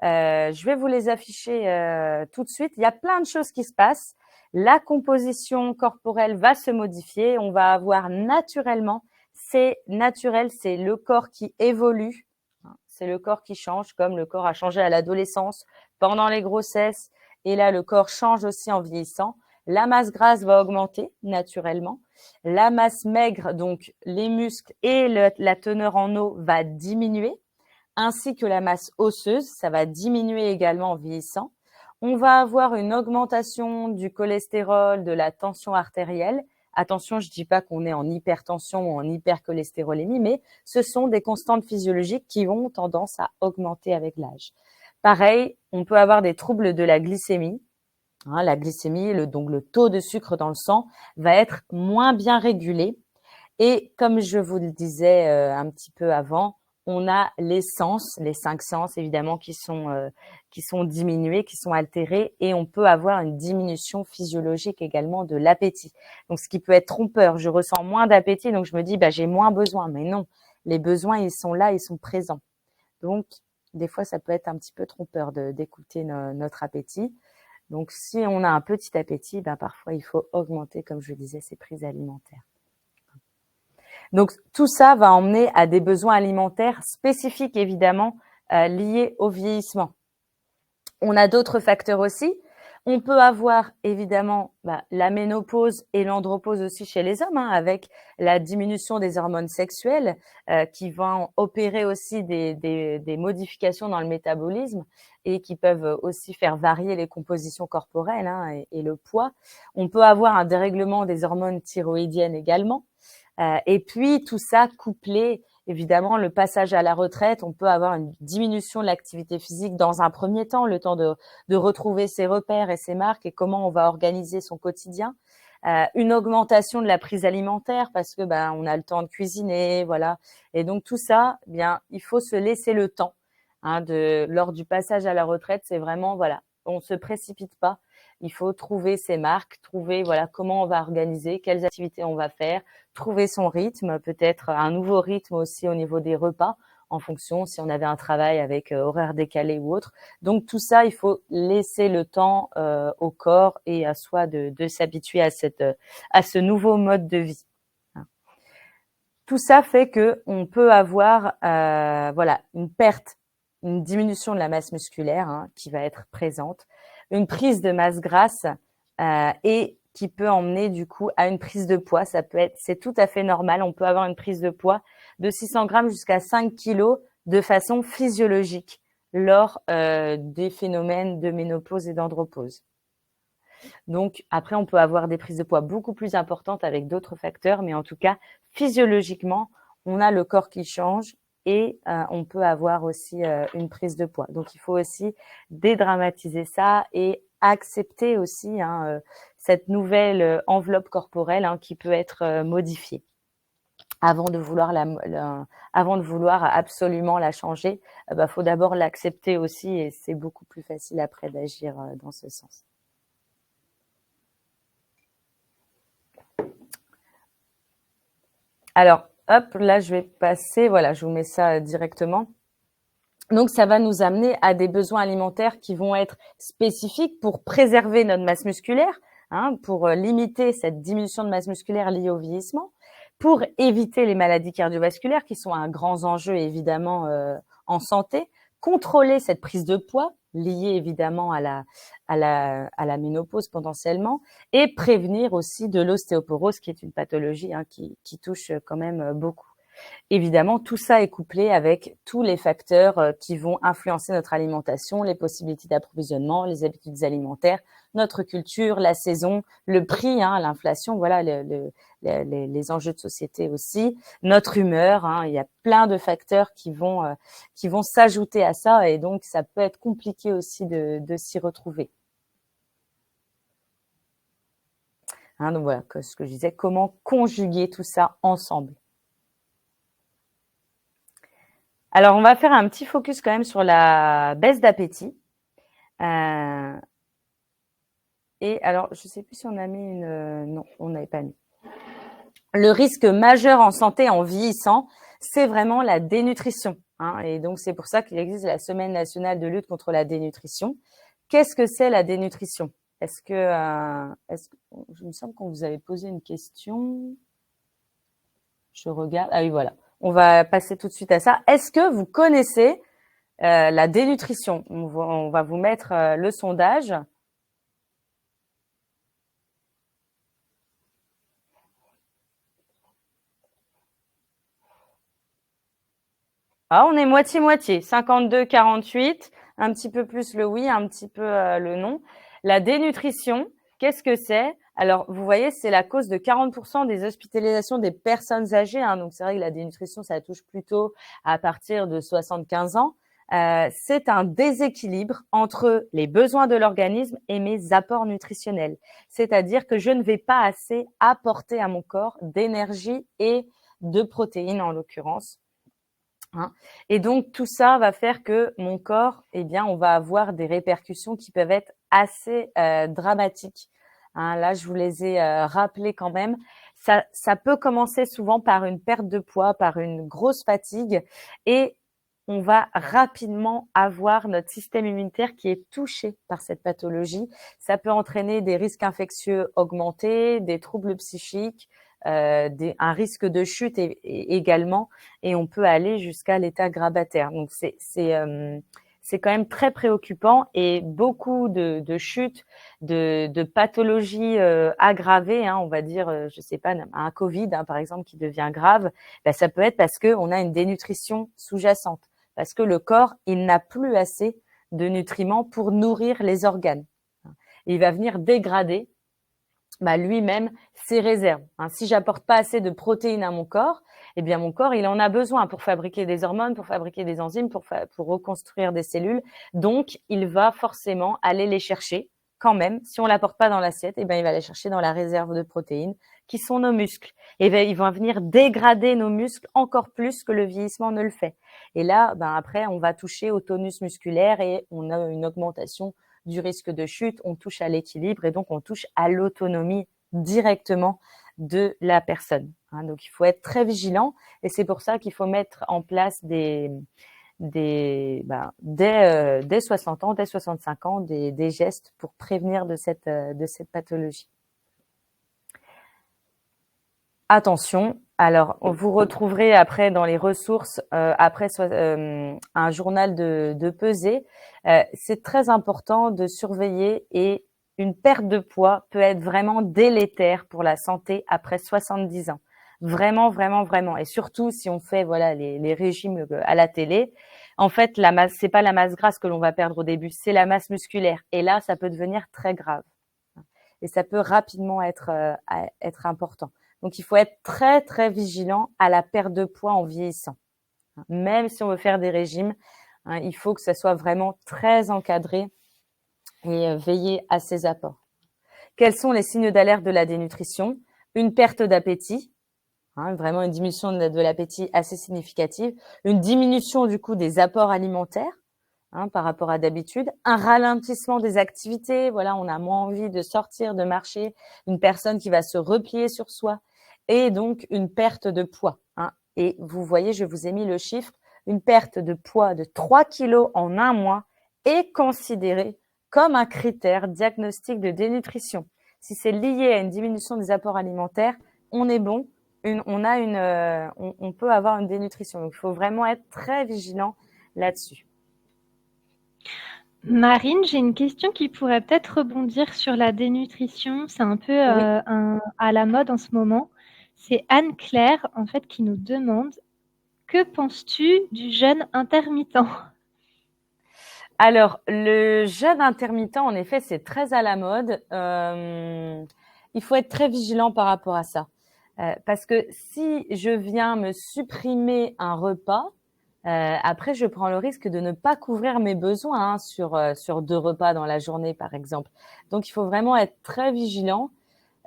Je vais vous les afficher tout de suite. Il y a plein de choses qui se passent. La composition corporelle va se modifier. On va avoir naturellement, c'est naturel, c'est le corps qui évolue. C'est le corps qui change, comme le corps a changé à l'adolescence, pendant les grossesses. Et là, le corps change aussi en vieillissant. La masse grasse va augmenter naturellement. La masse maigre, donc les muscles et la teneur en eau va diminuer. ainsi que la masse osseuse. Ça va diminuer également en vieillissant. On va avoir une augmentation du cholestérol, de la tension artérielle. Attention, je ne dis pas qu'on est en hypertension ou en hypercholestérolémie, mais ce sont des constantes physiologiques qui ont tendance à augmenter avec l'âge. Pareil, on peut avoir des troubles de la glycémie. La glycémie, donc le taux de sucre dans le sang, va être moins bien régulé. Et comme je vous le disais un petit peu avant, on a les sens, les 5 sens évidemment qui sont diminués, qui sont altérés, et on peut avoir une diminution physiologique également de l'appétit. Donc ce qui peut être trompeur, je ressens moins d'appétit, donc je me dis j'ai moins besoin, mais non, les besoins ils sont là, ils sont présents. Donc des fois ça peut être un petit peu trompeur d'écouter notre appétit. Donc si on a un petit appétit, parfois il faut augmenter, comme je le disais, ses prises alimentaires. Donc, tout ça va emmener à des besoins alimentaires spécifiques, évidemment, liés au vieillissement. On a d'autres facteurs aussi. On peut avoir, évidemment, la ménopause et l'andropause aussi chez les hommes, avec la diminution des hormones sexuelles qui vont opérer aussi des modifications dans le métabolisme et qui peuvent aussi faire varier les compositions corporelles et le poids. On peut avoir un dérèglement des hormones thyroïdiennes également. Et puis, tout ça couplé, évidemment, le passage à la retraite, on peut avoir une diminution de l'activité physique dans un premier temps, le temps de retrouver ses repères et ses marques et comment on va organiser son quotidien. Une augmentation de la prise alimentaire parce que on a le temps de cuisiner, voilà. Et donc, tout ça, il faut se laisser le temps. Lors du passage à la retraite, c'est vraiment, voilà, on se précipite pas. Il faut trouver ses marques, trouver comment on va organiser, quelles activités on va faire, trouver son rythme, peut-être un nouveau rythme aussi au niveau des repas, en fonction si on avait un travail avec horaire décalé ou autre. Donc tout ça, il faut laisser le temps au corps et à soi de s'habituer à ce nouveau mode de vie. Tout ça fait que on peut avoir une perte, une diminution de la masse musculaire qui va être présente, une prise de masse grasse et qui peut emmener du coup à une prise de poids. C'est tout à fait normal. On peut avoir une prise de poids de 600 grammes jusqu'à 5 kilos de façon physiologique lors des phénomènes de ménopause et d'andropause. Donc après, on peut avoir des prises de poids beaucoup plus importantes avec d'autres facteurs, mais en tout cas, physiologiquement, on a le corps qui change et on peut avoir aussi une prise de poids. Donc il faut aussi dédramatiser ça et accepter aussi cette nouvelle enveloppe corporelle qui peut être modifiée. Avant de vouloir absolument la changer, faut d'abord l'accepter aussi et c'est beaucoup plus facile après d'agir dans ce sens. Alors, hop, là, je vais passer, voilà, je vous mets ça directement. Donc, ça va nous amener à des besoins alimentaires qui vont être spécifiques pour préserver notre masse musculaire, pour limiter cette diminution de masse musculaire liée au vieillissement, pour éviter les maladies cardiovasculaires qui sont un grand enjeu évidemment en santé, contrôler cette prise de poids liée évidemment à la ménopause potentiellement et prévenir aussi de l'ostéoporose qui est une pathologie qui touche quand même beaucoup. Évidemment, tout ça est couplé avec tous les facteurs qui vont influencer notre alimentation, les possibilités d'approvisionnement, les habitudes alimentaires, notre culture, la saison, le prix, l'inflation, voilà, les enjeux de société aussi, notre humeur. Il y a plein de facteurs qui vont s'ajouter à ça et donc ça peut être compliqué aussi de s'y retrouver. Donc voilà, ce que je disais, comment conjuguer tout ça ensemble. Alors, on va faire un petit focus quand même sur la baisse d'appétit. Et alors, je ne sais plus si on a mis une… non, on n'avait pas mis. Le risque majeur en santé en vieillissant, c'est vraiment la dénutrition. Et donc, c'est pour ça qu'il existe la Semaine nationale de lutte contre la dénutrition. Qu'est-ce que c'est la dénutrition ? Je me semble qu'on vous avait posé une question. Je regarde. Ah oui, voilà. On va passer tout de suite à ça. Est-ce que vous connaissez la dénutrition ? On va vous mettre le sondage. Ah, on est moitié-moitié, 52-48, un petit peu plus le oui, un petit peu le non. La dénutrition, qu'est-ce que c'est? Alors, vous voyez, c'est la cause de 40% des hospitalisations des personnes âgées. Donc, c'est vrai que la dénutrition, ça touche plutôt à partir de 75 ans. C'est un déséquilibre entre les besoins de l'organisme et mes apports nutritionnels. C'est-à-dire que je ne vais pas assez apporter à mon corps d'énergie et de protéines, en l'occurrence. Et donc, tout ça va faire que mon corps, on va avoir des répercussions qui peuvent être assez dramatiques. Là, je vous les ai rappelés quand même. Ça peut commencer souvent par une perte de poids, par une grosse fatigue, et on va rapidement avoir notre système immunitaire qui est touché par cette pathologie. Ça peut entraîner des risques infectieux augmentés, des troubles psychiques, un risque de chute également, et on peut aller jusqu'à l'état grabataire. Donc c'est quand même très préoccupant, et beaucoup de chutes, de pathologies aggravées, on va dire, je sais pas, un Covid par exemple qui devient grave, ça peut être parce que on a une dénutrition sous-jacente, parce que le corps il n'a plus assez de nutriments pour nourrir les organes. Il va venir dégrader lui-même ses réserves. Si j'apporte pas assez de protéines à mon corps, mon corps il en a besoin pour fabriquer des hormones, pour fabriquer des enzymes, pour reconstruire des cellules. Donc il va forcément aller les chercher quand même. Si on l'apporte pas dans l'assiette, il va les chercher dans la réserve de protéines qui sont nos muscles. Et ils vont venir dégrader nos muscles encore plus que le vieillissement ne le fait. Et là, après on va toucher au tonus musculaire et on a une augmentation du risque de chute, on touche à l'équilibre et donc on touche à l'autonomie directement de la personne. Donc il faut être très vigilant, et c'est pour ça qu'il faut mettre en place dès 60 ans, dès 65 ans, des gestes pour prévenir de cette pathologie. Attention, alors vous retrouverez après dans les ressources un journal de pesée. C'est très important de surveiller, et une perte de poids peut être vraiment délétère pour la santé après 70 ans. Vraiment, vraiment, vraiment. Et surtout si on fait les régimes à la télé. En fait, la masse, c'est pas la masse grasse que l'on va perdre au début, c'est la masse musculaire. Et là, ça peut devenir très grave. Et ça peut rapidement être important. Donc, il faut être très, très vigilant à la perte de poids en vieillissant. Même si on veut faire des régimes, il faut que ça soit vraiment très encadré et veiller à ses apports. Quels sont les signes d'alerte de la dénutrition? Une perte d'appétit, vraiment une diminution de l'appétit assez significative, une diminution du coup des apports alimentaires, par rapport à d'habitude, un ralentissement des activités, on a moins envie de sortir, de marcher, une personne qui va se replier sur soi, et donc une perte de poids. Et vous voyez, je vous ai mis le chiffre, une perte de poids de 3 kilos en un mois est considérée comme un critère diagnostic de dénutrition. Si c'est lié à une diminution des apports alimentaires, on est bon, on peut avoir une dénutrition. Donc il faut vraiment être très vigilant là-dessus. Marine, j'ai une question qui pourrait peut-être rebondir sur la dénutrition. C'est un peu Oui. à la mode en ce moment. C'est Anne-Claire, en fait, qui nous demande: que penses-tu du jeûne intermittent? Alors, le jeûne intermittent, en effet, c'est très à la mode. Il faut être très vigilant par rapport à ça. Parce que si je viens me supprimer un repas, après, je prends le risque de ne pas couvrir mes besoins sur 2 repas dans la journée, par exemple. Donc, il faut vraiment être très vigilant.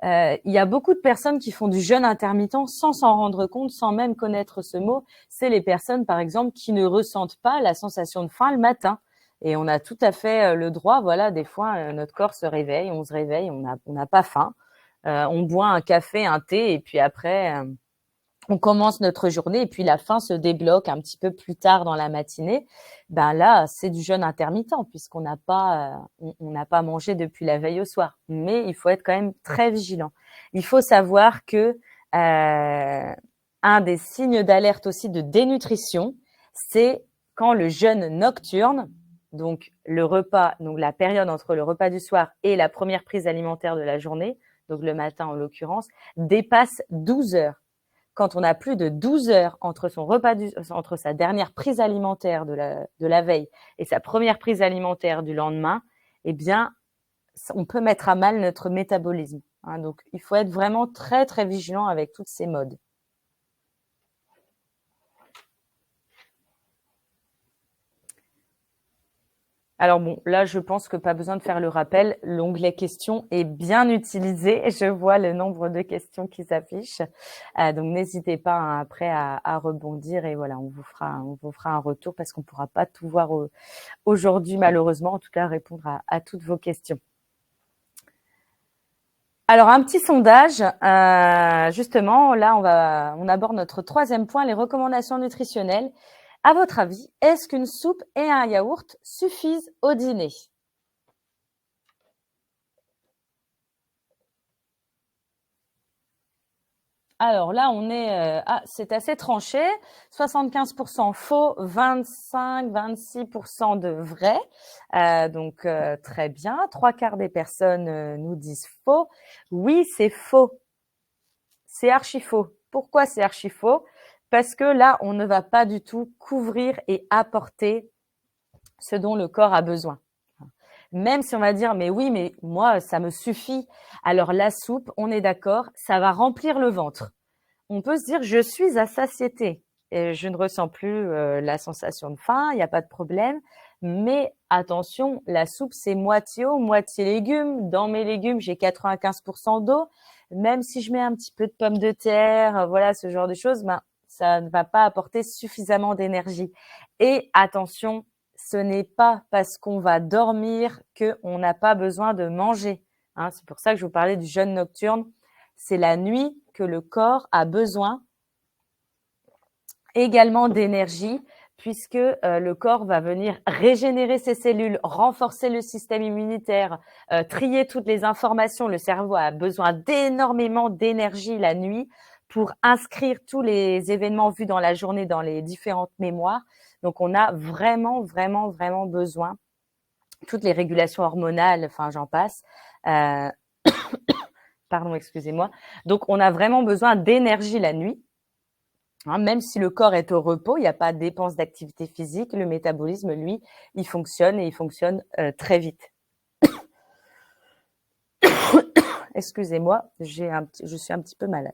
Il y a beaucoup de personnes qui font du jeûne intermittent sans s'en rendre compte, sans même connaître ce mot. C'est les personnes, par exemple, qui ne ressentent pas la sensation de faim le matin. Et on a tout à fait le droit, des fois, notre corps se réveille, on se réveille, on n'a pas faim. On boit un café, un thé, et puis après, on commence notre journée, et puis la faim se débloque un petit peu plus tard dans la matinée. Là, c'est du jeûne intermittent, puisqu'on n'a pas, on n'a pas mangé depuis la veille au soir. Mais il faut être quand même très vigilant. Il faut savoir que un des signes d'alerte aussi de dénutrition, c'est quand le jeûne nocturne, donc le repas, donc la période entre le repas du soir et la première prise alimentaire de la journée, donc le matin en l'occurrence, dépasse 12 heures. quand on a plus de 12 heures entre entre sa dernière prise alimentaire de la veille et sa première prise alimentaire du lendemain, eh bien, on peut mettre à mal notre métabolisme. Hein. Donc, il faut être vraiment très, très vigilant avec toutes ces modes. Alors bon, là, je pense que pas besoin de faire le rappel. L'onglet questions est bien utilisé. Je vois le nombre de questions qui s'affichent. Donc, n'hésitez pas hein, après à rebondir et voilà, on vous fera un retour parce qu'on ne pourra pas tout voir aujourd'hui, malheureusement. En tout cas, répondre à toutes vos questions. Alors, un petit sondage. Justement, là, on aborde notre troisième point, les recommandations nutritionnelles. À votre avis, est-ce qu'une soupe et un yaourt suffisent au dîner? Alors là, c'est assez tranché. 75% faux, 25-26% de vrai. Donc, très bien. 3/4 des personnes nous disent faux. Oui, c'est faux. C'est archi faux. Pourquoi c'est archi faux? Parce que là, on ne va pas du tout couvrir et apporter ce dont le corps a besoin. Même si on va dire, mais oui, mais moi, ça me suffit. Alors la soupe, on est d'accord, ça va remplir le ventre. On peut se dire, je suis à satiété et je ne ressens plus la sensation de faim, il n'y a pas de problème. Mais attention, la soupe, c'est moitié eau, moitié légumes. Dans mes légumes, j'ai 95% d'eau. Même si je mets un petit peu de pommes de terre, voilà, ce genre de choses, ben, ça ne va pas apporter suffisamment d'énergie. Et attention, ce n'est pas parce qu'on va dormir qu'on n'a pas besoin de manger. Hein, c'est pour ça que je vous parlais du jeûne nocturne. C'est la nuit que le corps a besoin également d'énergie puisque le corps va venir régénérer ses cellules, renforcer le système immunitaire, trier toutes les informations. Le cerveau a besoin d'énormément d'énergie la nuit pour inscrire tous les événements vus dans la journée dans les différentes mémoires. Donc, on a vraiment, vraiment, vraiment besoin, toutes les régulations hormonales, enfin, j'en passe. Pardon, excusez-moi. Donc, on a vraiment besoin d'énergie la nuit. Hein, même si le corps est au repos, il n'y a pas de dépense d'activité physique, le métabolisme, lui, il fonctionne et il fonctionne très vite. Excusez-moi, je suis un petit peu malade.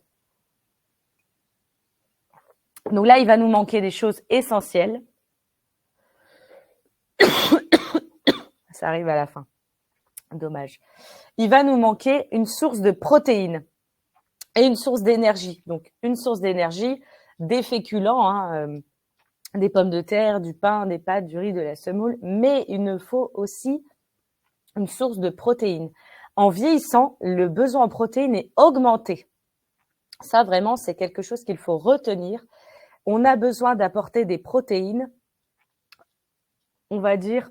Donc là, il va nous manquer des choses essentielles. Ça arrive à la fin. Dommage. Il va nous manquer une source de protéines et une source d'énergie. Donc, une source d'énergie, des féculents, hein, des pommes de terre, du pain, des pâtes, du riz, de la semoule, mais il nous faut aussi une source de protéines. En vieillissant, le besoin en protéines est augmenté. Ça, vraiment, c'est quelque chose qu'il faut retenir. On a besoin d'apporter des protéines, on va dire,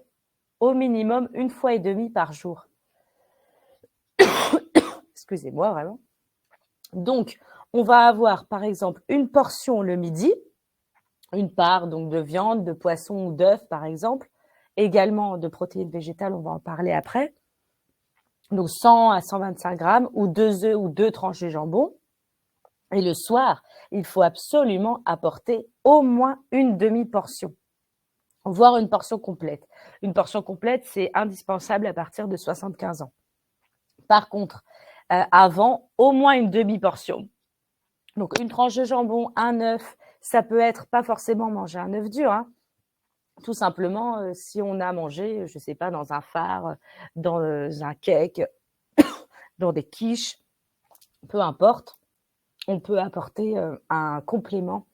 au minimum 1,5 fois par jour. Excusez-moi, vraiment. Donc, on va avoir, par exemple, une portion le midi, une part donc de viande, de poisson ou d'œuf, par exemple, également de protéines végétales, on va en parler après. Donc, 100 à 125 grammes ou 2 œufs ou 2 tranches de jambon. Et le soir, il faut absolument apporter au moins une demi-portion, voire une portion complète. Une portion complète, c'est indispensable à partir de 75 ans. Par contre, avant, au moins une demi-portion. Donc, une tranche de jambon, un œuf, ça peut être pas forcément manger un œuf dur, hein. Tout simplement, si on a mangé, je ne sais pas, dans un phare, dans un cake, dans des quiches, peu importe, on peut apporter un complément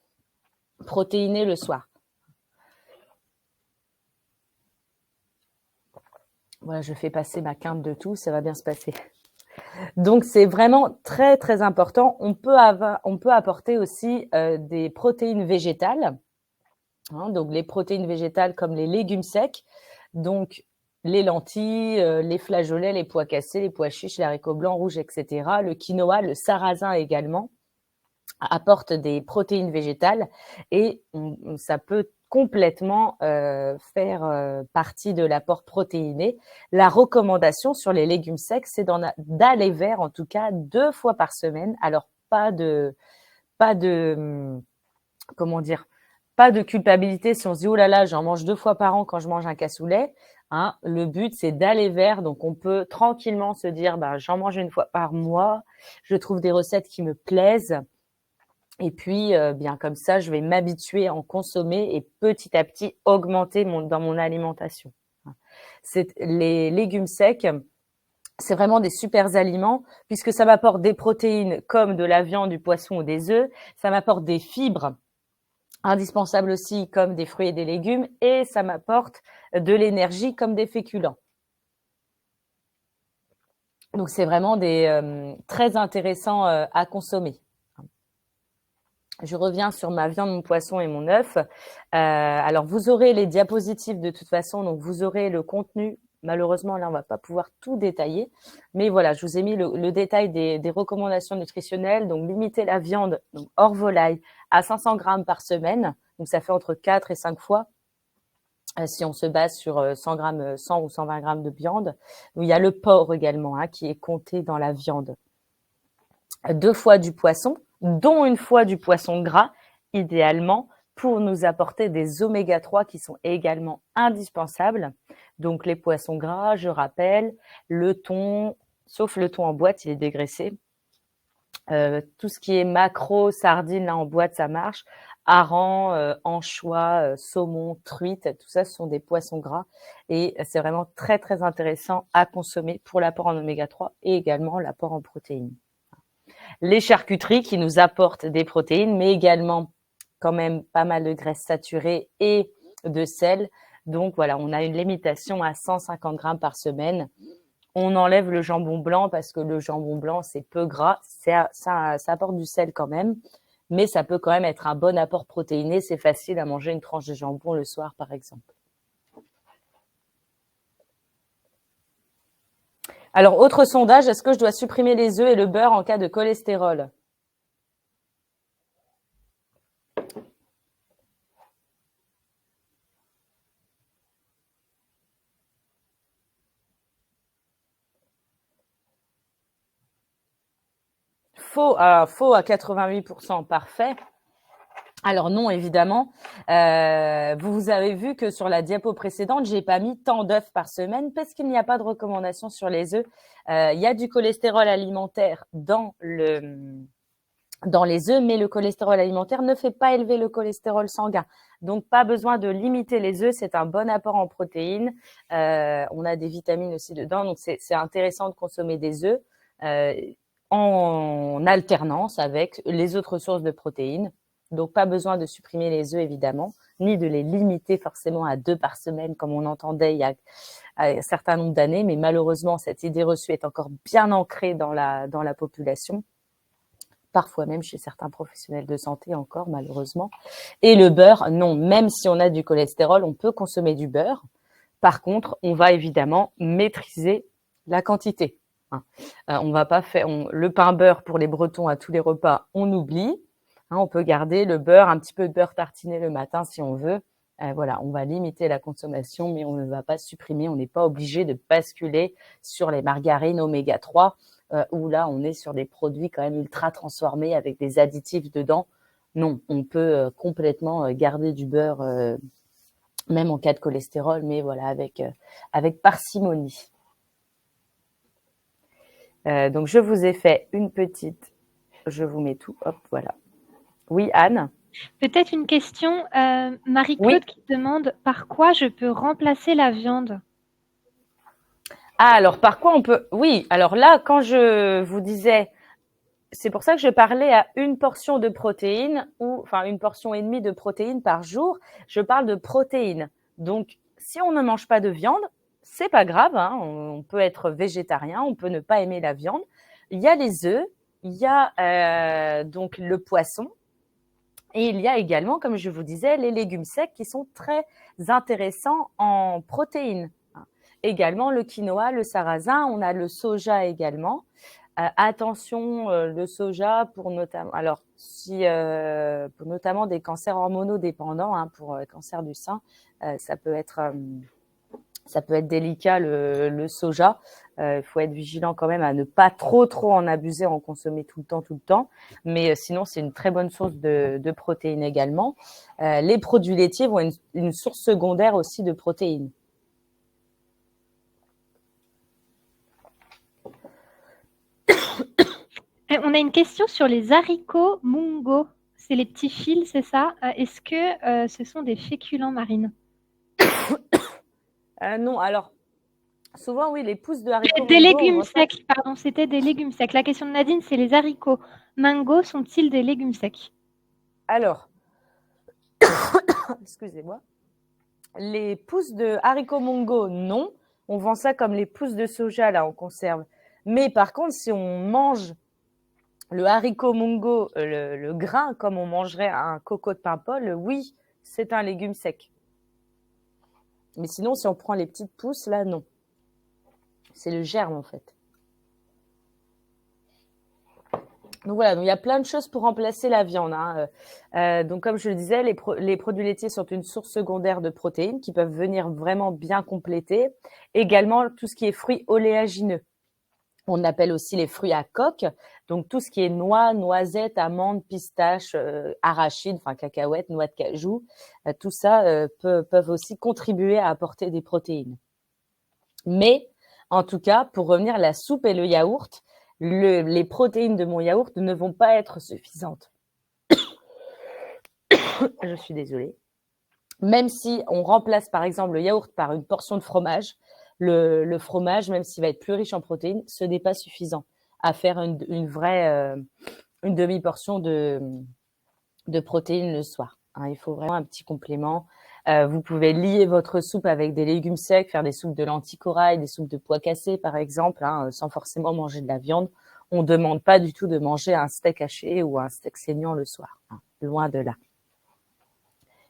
protéiné le soir. Voilà, je fais passer ma quinte de tout, ça va bien se passer. Donc, c'est vraiment très, très important. On peut apporter aussi des protéines végétales. Hein, donc, les protéines végétales comme les légumes secs, donc les lentilles, les flageolets, les pois cassés, les pois chiches, les haricots blancs, rouges, etc. Le quinoa, le sarrasin également apportent des protéines végétales et ça peut complètement faire partie de l'apport protéiné. La recommandation sur les légumes secs, c'est d'aller vers en tout cas 2 fois par semaine. Alors, pas de pas de, comment dire, pas de culpabilité si on se dit oh là là, j'en mange 2 fois par an quand je mange un cassoulet. Hein. Le but, c'est d'aller vers. Donc, on peut tranquillement se dire bah, j'en mange 1 fois par mois. Je trouve des recettes qui me plaisent. Et puis, bien comme ça, je vais m'habituer à en consommer et petit à petit augmenter dans mon alimentation. Les légumes secs, c'est vraiment des super aliments puisque ça m'apporte des protéines comme de la viande, du poisson ou des œufs. Ça m'apporte des fibres indispensables aussi comme des fruits et des légumes et ça m'apporte de l'énergie comme des féculents. Donc, c'est vraiment très intéressant à consommer. Je reviens sur ma viande, mon poisson et mon œuf. Alors, vous aurez les diapositives de toute façon, donc vous aurez le contenu. Malheureusement, là, on ne va pas pouvoir tout détailler. Mais voilà, je vous ai mis le détail des recommandations nutritionnelles. Donc, limiter la viande donc hors volaille à 500 grammes par semaine. Donc, ça fait entre 4 et 5 fois si on se base sur 100 grammes, 100 ou 120 grammes de viande. Il y a le porc également qui est compté dans la viande. 2 fois du poisson, dont 1 fois du poisson gras, idéalement, pour nous apporter des oméga 3 qui sont également indispensables. Donc, les poissons gras, je rappelle, le thon, sauf le thon en boîte, il est dégraissé. Tout ce qui est maquereau, sardines, là en boîte, ça marche. Hareng, anchois, saumon, truite, tout ça, ce sont des poissons gras. Et c'est vraiment très, très intéressant à consommer pour l'apport en oméga 3 et également l'apport en protéines. Les charcuteries qui nous apportent des protéines, mais également quand même pas mal de graisses saturées et de sel. Donc voilà, on a une limitation à 150 grammes par semaine. On enlève le jambon blanc parce que le jambon blanc, c'est peu gras. Ça apporte du sel quand même, mais ça peut quand même être un bon apport protéiné. C'est facile à manger une tranche de jambon le soir, par exemple. Alors, autre sondage, est-ce que je dois supprimer les œufs et le beurre en cas de cholestérol ? Faux à 88%, parfait. Alors non, évidemment. Vous avez vu que sur la diapo précédente, j'ai pas mis tant d'œufs par semaine parce qu'il n'y a pas de recommandation sur les œufs. Il y a du cholestérol alimentaire dans les œufs, mais le cholestérol alimentaire ne fait pas élever le cholestérol sanguin. Donc, pas besoin de limiter les œufs. C'est un bon apport en protéines. On a des vitamines aussi dedans. Donc, c'est intéressant de consommer des œufs en alternance avec les autres sources de protéines. Donc, pas besoin de supprimer les œufs, évidemment, ni de les limiter forcément à 2 par semaine, comme on entendait il y a un certain nombre d'années. Mais malheureusement, cette idée reçue est encore bien ancrée dans la population. Parfois même chez certains professionnels de santé encore, malheureusement. Et le beurre, non, même si on a du cholestérol, on peut consommer du beurre. Par contre, on va évidemment maîtriser la quantité. On va pas faire le pain beurre pour les Bretons à tous les repas, on oublie. On peut garder le beurre, un petit peu de beurre tartiné le matin si on veut. Voilà, on va limiter la consommation, mais on ne va pas supprimer. On n'est pas obligé de basculer sur les margarines oméga 3, où là, on est sur des produits quand même ultra transformés avec des additifs dedans. Non, on peut complètement garder du beurre, même en cas de cholestérol, mais voilà, avec parcimonie. Donc, je vous ai fait une petite... Je vous mets tout. Hop, voilà. Oui, Anne ? Peut-être une question, Marie-Claude Oui. qui demande par quoi je peux remplacer la viande ? Ah, alors par quoi on peut... Oui, alors là, quand je vous disais... C'est pour ça que je parlais à une portion de protéines, enfin 1,5 portion de protéines par jour. Je parle de protéines. Donc, si on ne mange pas de viande, c'est pas grave. On peut être végétarien, on peut ne pas aimer la viande. Il y a les œufs, il y a donc le poisson, et il y a également, comme je vous disais, les légumes secs qui sont très intéressants en protéines. Également le quinoa, le sarrasin, on a le soja également. Attention, le soja pour notamment, alors pour notamment des cancers hormonodépendants, pour le cancer du sein, ça peut être Ça peut être délicat le soja. Il faut être vigilant quand même à ne pas trop en abuser, en consommer tout le temps. Mais sinon, c'est une très bonne source de protéines également. Les produits laitiers vont être une source secondaire aussi de protéines. On a une question sur les haricots mungo. C'est les petits fils, c'est ça? Est-ce que ce sont des féculents marines? Non, alors, souvent, oui, les pousses de haricots Des mungo, on légumes voit ça. secs, pardon, c'était des légumes secs. La question de Nadine, c'est les haricots mango sont-ils des légumes secs? Alors, excusez-moi. Les pousses de haricots mungo, non. On vend ça comme les pousses de soja, là, en conserve. Mais par contre, si on mange le haricot mungo, le grain, comme on mangerait un coco de paimpol, oui, c'est un légume sec. Mais sinon, si on prend les petites pousses, là, non. C'est le germe, en fait. Donc voilà, donc il y a plein de choses pour remplacer la viande, hein. Donc comme je le disais, les produits laitiers sont une source secondaire de protéines qui peuvent venir vraiment bien compléter. Également, tout ce qui est fruits oléagineux. On appelle aussi les fruits à coque, donc tout ce qui est noix, noisettes, amandes, pistaches, arachides, enfin cacahuètes, noix de cajou, tout ça peuvent aussi contribuer à apporter des protéines. Mais en tout cas, pour revenir, la soupe et le yaourt, les protéines de mon yaourt ne vont pas être suffisantes. Je suis désolée. Même si on remplace par exemple le yaourt par une portion de fromage, le fromage, même s'il va être plus riche en protéines, ce n'est pas suffisant à faire une vraie une demi-portion de protéines le soir, hein. Il faut vraiment un petit complément. Vous pouvez lier votre soupe avec des légumes secs, faire des soupes de lentilles corail, des soupes de pois cassés par exemple, hein, sans forcément manger de la viande. On ne demande pas du tout de manger un steak haché ou un steak saignant le soir, hein, loin de là.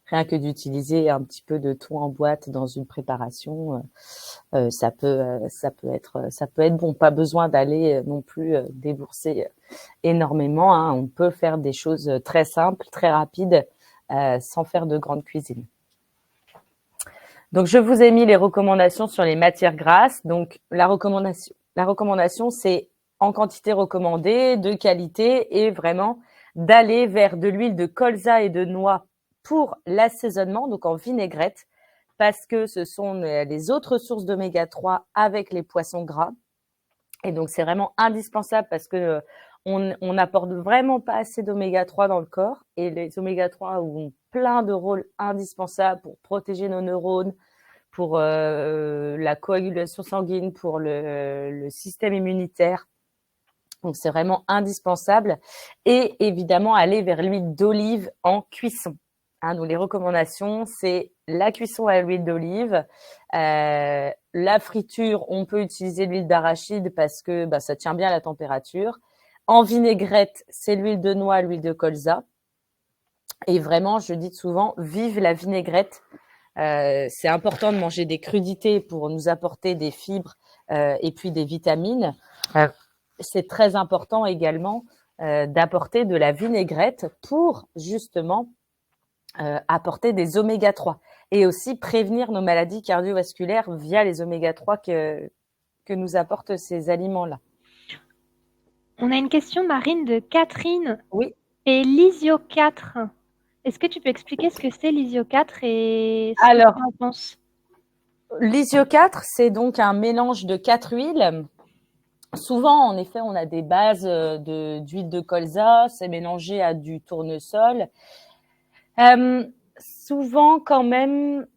Rien que d'utiliser un petit peu de thon en boîte dans une préparation, ça peut être bon. Pas besoin d'aller non plus débourser énormément, hein. On peut faire des choses très simples, très rapides, sans faire de grande cuisine. Donc, je vous ai mis les recommandations sur les matières grasses. Donc, la recommandation, c'est en quantité recommandée, de qualité et vraiment d'aller vers de l'huile de colza et de noix pour l'assaisonnement, donc en vinaigrette, parce que ce sont les autres sources d'oméga 3 avec les poissons gras. Et donc, c'est vraiment indispensable parce que on n'apporte vraiment pas assez d'oméga 3 dans le corps. Et les oméga 3 ont plein de rôles indispensables pour protéger nos neurones, pour la coagulation sanguine, pour le système immunitaire. Donc, c'est vraiment indispensable. Et évidemment, aller vers l'huile d'olive en cuisson. Hein, donc, les recommandations, c'est la cuisson à l'huile d'olive. La friture, on peut utiliser l'huile d'arachide parce que ça tient bien à la température. En vinaigrette, c'est l'huile de noix, l'huile de colza. Et vraiment, je dis souvent, vive la vinaigrette. C'est important de manger des crudités pour nous apporter des fibres et puis des vitamines. C'est très important également d'apporter de la vinaigrette pour justement apporter des oméga 3 et aussi prévenir nos maladies cardiovasculaires via les oméga 3 que nous apportent ces aliments-là. On a une question, Marine, de Catherine. Oui. Et l'isio 4, est-ce que tu peux expliquer ce que c'est l'isio 4 et ce Alors, que tu en penses? l'isio 4, c'est donc un mélange de 4 huiles. Souvent, en effet, on a des bases d'huile de colza, c'est mélangé à du tournesol. Souvent, quand même,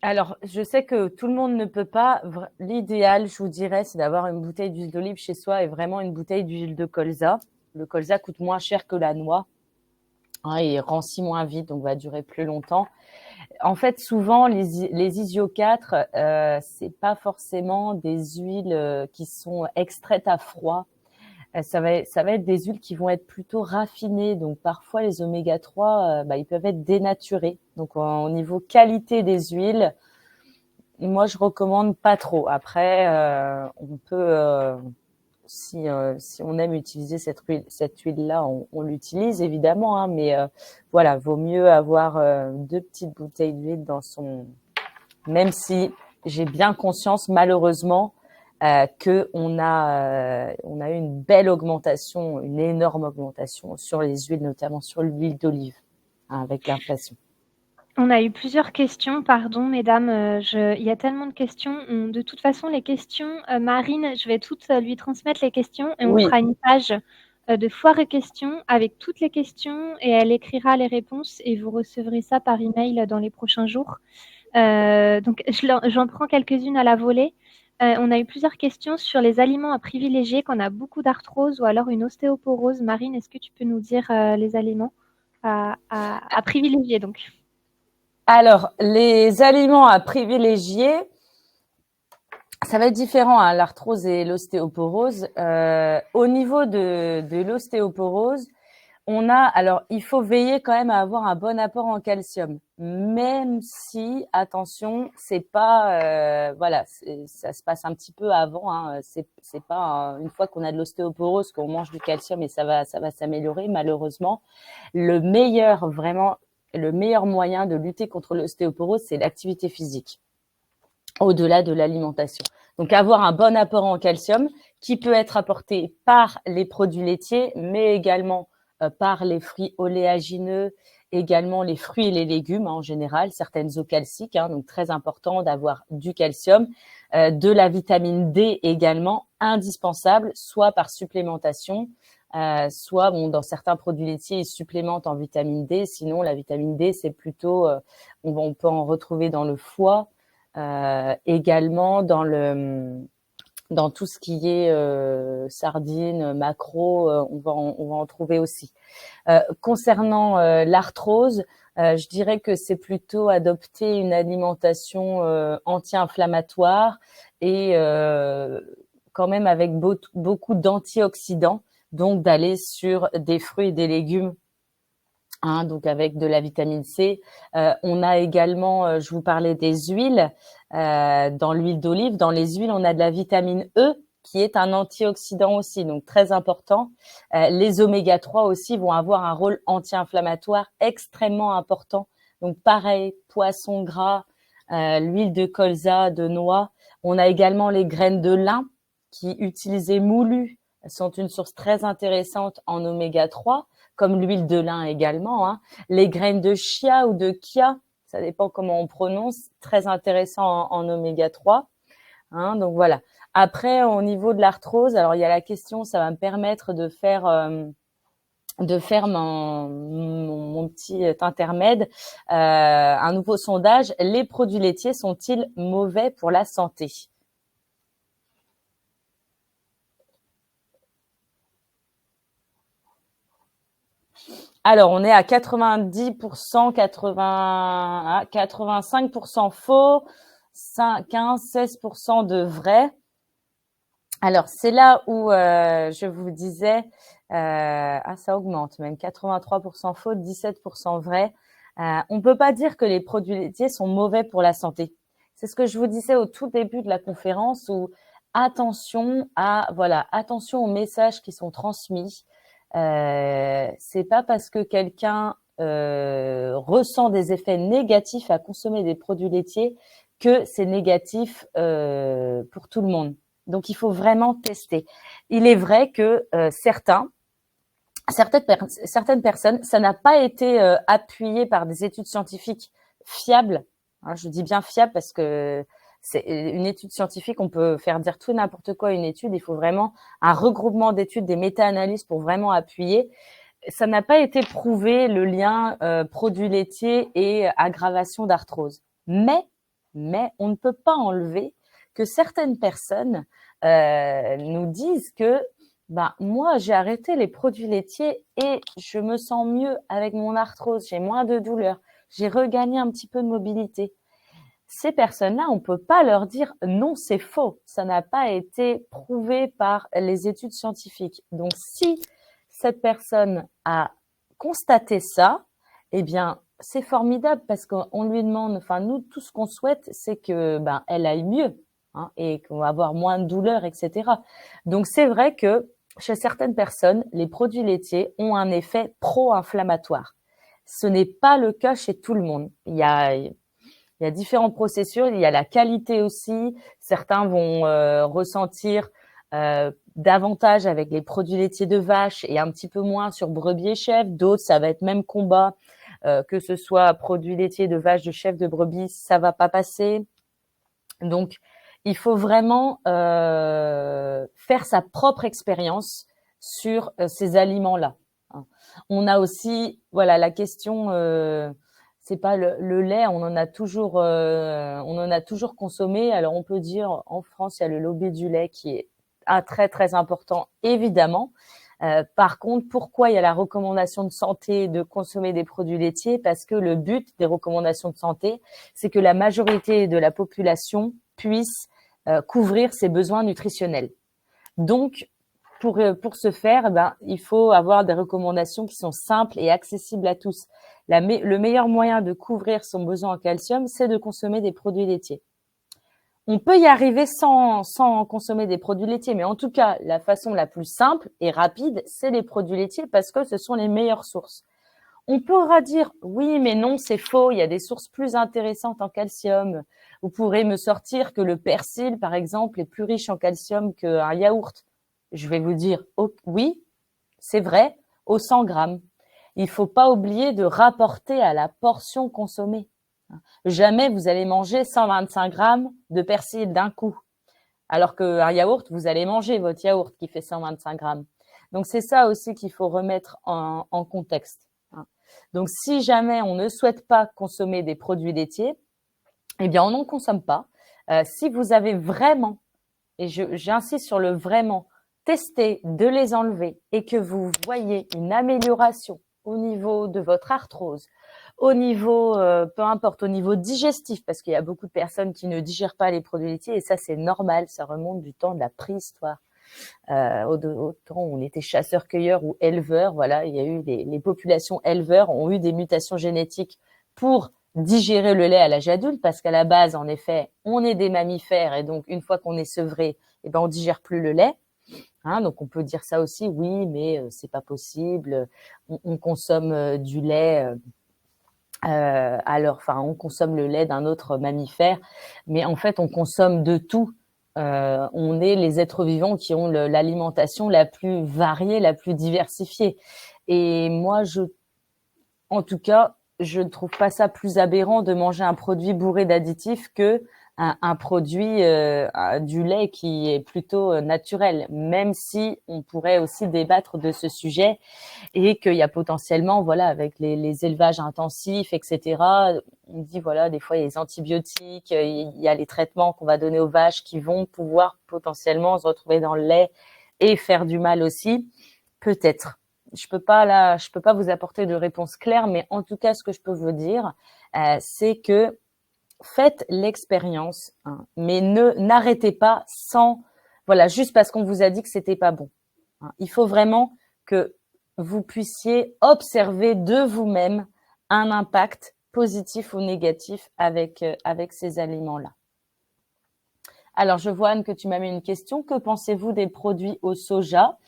alors je sais que tout le monde ne peut pas. L'idéal, je vous dirais, c'est d'avoir une bouteille d'huile d'olive chez soi et vraiment une bouteille d'huile de colza. Le colza coûte moins cher que la noix, hein, et rancit moins vite, donc va durer plus longtemps. En fait, souvent, les isio 4, c'est pas forcément des huiles qui sont extraites à froid. Ça va être des huiles qui vont être plutôt raffinées. Donc, parfois, les oméga 3, ils peuvent être dénaturés. Donc, au niveau qualité des huiles, moi, je recommande pas trop. Après, on peut, si on aime utiliser cette huile-là, on l'utilise évidemment, hein, mais voilà, vaut mieux avoir 2 petites bouteilles d'huile dans son, même si j'ai bien conscience, malheureusement, qu'on a eu une belle augmentation, une énorme augmentation sur les huiles, notamment sur l'huile d'olive, hein, avec l'inflation. On a eu plusieurs questions, pardon mesdames, il y a tellement de questions. De toute façon, les questions, Marine, je vais toutes lui transmettre les questions et on Oui, fera une page de foire et questions avec toutes les questions et elle écrira les réponses et vous recevrez ça par email dans les prochains jours. Donc j'en prends quelques-unes à la volée. On a eu plusieurs questions sur les aliments à privilégier quand on a beaucoup d'arthrose ou alors une ostéoporose. Marine, est-ce que tu peux nous dire les aliments à privilégier donc? alors, les aliments à privilégier, ça va être différent, hein, l'arthrose et l'ostéoporose. Au niveau de l'ostéoporose, alors, il faut veiller quand même à avoir un bon apport en calcium, même si, attention, c'est pas, voilà, ça se passe un petit peu avant, hein, c'est pas une fois qu'on a de l'ostéoporose qu'on mange du calcium et ça va s'améliorer, malheureusement. Vraiment, le meilleur moyen de lutter contre l'ostéoporose, c'est l'activité physique, au-delà de l'alimentation. Donc, avoir un bon apport en calcium qui peut être apporté par les produits laitiers, mais également par les fruits oléagineux, également les fruits et les légumes, hein, en général, certaines eaux calciques, hein, donc très important d'avoir du calcium, de la vitamine D également, indispensable, soit par supplémentation, soit dans certains produits laitiers, ils supplémentent en vitamine D, sinon la vitamine D, c'est plutôt, on peut en retrouver dans le foie, également dans tout ce qui est sardines, maquereaux, on va en trouver aussi. Concernant l'arthrose, je dirais que c'est plutôt adopter une alimentation anti-inflammatoire et quand même avec beaucoup d'antioxydants, donc d'aller sur des fruits et des légumes, hein, donc avec de la vitamine C. On a également, je vous parlais des huiles, dans l'huile d'olive. Dans les huiles, on a de la vitamine E, qui est un antioxydant aussi, donc très important. Les oméga 3 aussi vont avoir un rôle anti-inflammatoire extrêmement important. Donc pareil, poisson gras, l'huile de colza, de noix. On a également les graines de lin qui, utilisées moulues, sont une source très intéressante en oméga 3, comme l'huile de lin également, hein. Les graines de chia ou de chia, ça dépend comment on prononce, très intéressant en oméga 3, hein, donc voilà. Après, au niveau de l'arthrose, alors il y a la question, ça va me permettre de faire mon petit intermède, un nouveau sondage. Les produits laitiers sont-ils mauvais pour la santé? Alors, on est à 90%, 85% faux, 15-16% de vrai. Alors, c'est là où je vous disais, ça augmente même, 83% faux, 17% vrai. On ne peut pas dire que les produits laitiers sont mauvais pour la santé. C'est ce que je vous disais au tout début de la conférence, où attention aux messages qui sont transmis. C'est pas parce que quelqu'un ressent des effets négatifs à consommer des produits laitiers que c'est négatif pour tout le monde. Donc, il faut vraiment tester. Il est vrai que certaines personnes, ça n'a pas été appuyé par des études scientifiques fiables. Hein, je dis bien fiables parce que c'est une étude scientifique, on peut faire dire tout et n'importe quoi à une étude. Il faut vraiment un regroupement d'études, des méta-analyses pour vraiment appuyer. Ça n'a pas été prouvé, le lien produits laitiers et aggravation d'arthrose. Mais on ne peut pas enlever que certaines personnes nous disent que moi, j'ai arrêté les produits laitiers et je me sens mieux avec mon arthrose, j'ai moins de douleur, j'ai regagné un petit peu de mobilité. Ces personnes-là, on ne peut pas leur dire non, c'est faux. Ça n'a pas été prouvé par les études scientifiques. Donc, si cette personne a constaté ça, eh bien, c'est formidable parce qu'on lui demande, enfin, nous, tout ce qu'on souhaite, c'est que elle aille mieux, hein, et qu'on va avoir moins de douleur, etc. Donc, c'est vrai que chez certaines personnes, les produits laitiers ont un effet pro-inflammatoire. Ce n'est pas le cas chez tout le monde. Il y a différents processus, il y a la qualité aussi. Certains vont ressentir davantage avec les produits laitiers de vache et un petit peu moins sur brebis et chèvre. D'autres, ça va être même combat, que ce soit produits laitiers de vache, de chèvre, de brebis, ça va pas passer. Donc, il faut vraiment faire sa propre expérience sur ces aliments-là. On a aussi, voilà, la question, c'est pas le lait, on en a toujours consommé. Alors, on peut dire, en France, il y a le lobby du lait qui est très, très important, évidemment. Par contre, pourquoi il y a la recommandation de santé de consommer des produits laitiers? Parce que le but des recommandations de santé, c'est que la majorité de la population puisse couvrir ses besoins nutritionnels. Donc, pour ce faire, il faut avoir des recommandations qui sont simples et accessibles à tous. Le meilleur moyen de couvrir son besoin en calcium, c'est de consommer des produits laitiers. On peut y arriver sans consommer des produits laitiers, mais en tout cas, la façon la plus simple et rapide, c'est les produits laitiers parce que ce sont les meilleures sources. On pourra dire, oui, mais non, c'est faux, il y a des sources plus intéressantes en calcium. Vous pourrez me sortir que le persil, par exemple, est plus riche en calcium qu'un yaourt. Je vais vous dire, oh, oui, c'est vrai, aux 100 grammes. Il faut pas oublier de rapporter à la portion consommée. Jamais vous allez manger 125 grammes de persil d'un coup. Alors qu'un yaourt, vous allez manger votre yaourt qui fait 125 grammes. Donc, c'est ça aussi qu'il faut remettre en contexte. Donc, si jamais on ne souhaite pas consommer des produits laitiers, eh bien, on n'en consomme pas. Si vous avez vraiment, et j'insiste sur le vraiment, testé de les enlever et que vous voyez une amélioration au niveau de votre arthrose, au niveau, peu importe, au niveau digestif, parce qu'il y a beaucoup de personnes qui ne digèrent pas les produits laitiers et ça, c'est normal, ça remonte du temps de la préhistoire. Au temps où on était chasseurs-cueilleurs ou éleveurs, voilà, il y a eu les populations éleveurs ont eu des mutations génétiques pour digérer le lait à l'âge adulte, parce qu'à la base, en effet, on est des mammifères et donc une fois qu'on est sevré, eh ben on digère plus le lait. Donc on peut dire ça aussi, oui, mais c'est pas possible. On consomme du lait. On consomme le lait d'un autre mammifère, mais en fait, on consomme de tout. On est les êtres vivants qui ont l'alimentation la plus variée, la plus diversifiée. Et moi, en tout cas, je ne trouve pas ça plus aberrant de manger un produit bourré d'additifs que un produit du lait qui est plutôt naturel, même si on pourrait aussi débattre de ce sujet et qu'il y a potentiellement, voilà, avec les élevages intensifs, etc., on dit, voilà, des fois, il y a les antibiotiques, il y a les traitements qu'on va donner aux vaches qui vont pouvoir potentiellement se retrouver dans le lait et faire du mal aussi. Peut-être. Je peux pas vous apporter de réponse claire, mais en tout cas, ce que je peux vous dire, c'est que faites l'expérience, mais n'arrêtez pas juste parce qu'on vous a dit que c'était pas bon. Il faut vraiment que vous puissiez observer de vous-même un impact positif ou négatif avec ces aliments-là. Alors, je vois, Anne, que tu m'as mis une question. Que pensez-vous des produits au soja?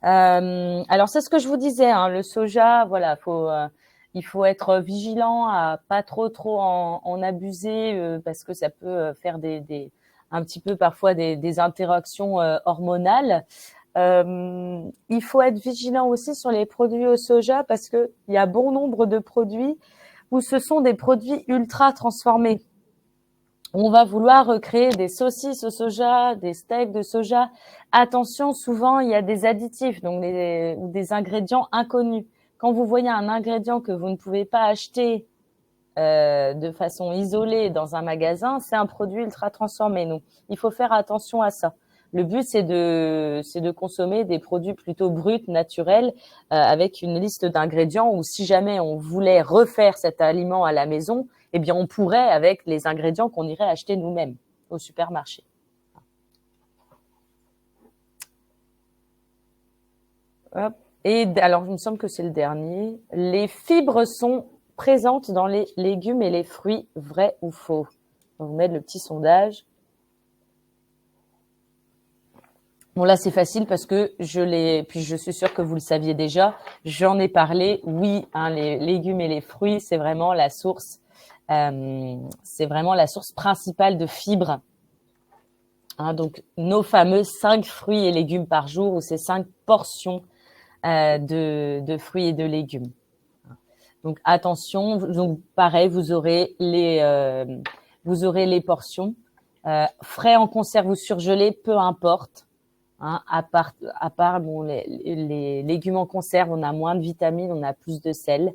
Alors, c'est ce que je vous disais, le soja, voilà, il faut être vigilant à pas trop en abuser parce que ça peut faire un petit peu parfois des interactions hormonales. Il faut être vigilant aussi sur les produits au soja parce que il y a bon nombre de produits où ce sont des produits ultra transformés. On va vouloir recréer des saucisses au soja, des steaks de soja. Attention, souvent, il y a des additifs, donc ou des ingrédients inconnus. Quand vous voyez un ingrédient que vous ne pouvez pas acheter de façon isolée dans un magasin, c'est un produit ultra transformé. Donc, il faut faire attention à ça. Le but, c'est de consommer des produits plutôt bruts, naturels, avec une liste d'ingrédients où si jamais on voulait refaire cet aliment à la maison, eh bien, on pourrait avec les ingrédients qu'on irait acheter nous-mêmes au supermarché. Hop. Et alors, il me semble que c'est le dernier. Les fibres sont présentes dans les légumes et les fruits, vrai ou faux? On va vous mettre le petit sondage. Bon, là, c'est facile parce que puis je suis sûre que vous le saviez déjà. J'en ai parlé. Oui, les légumes et les fruits, c'est vraiment la source C'est vraiment la source principale de fibres. Hein, donc, nos fameux 5 fruits et légumes par jour ou ces 5 portions de fruits et de légumes. Donc, attention. Donc, pareil, vous aurez les portions. Frais en conserve ou surgelés, peu importe. Hein, à part bon, les légumes en conserve, on a moins de vitamines, on a plus de sel.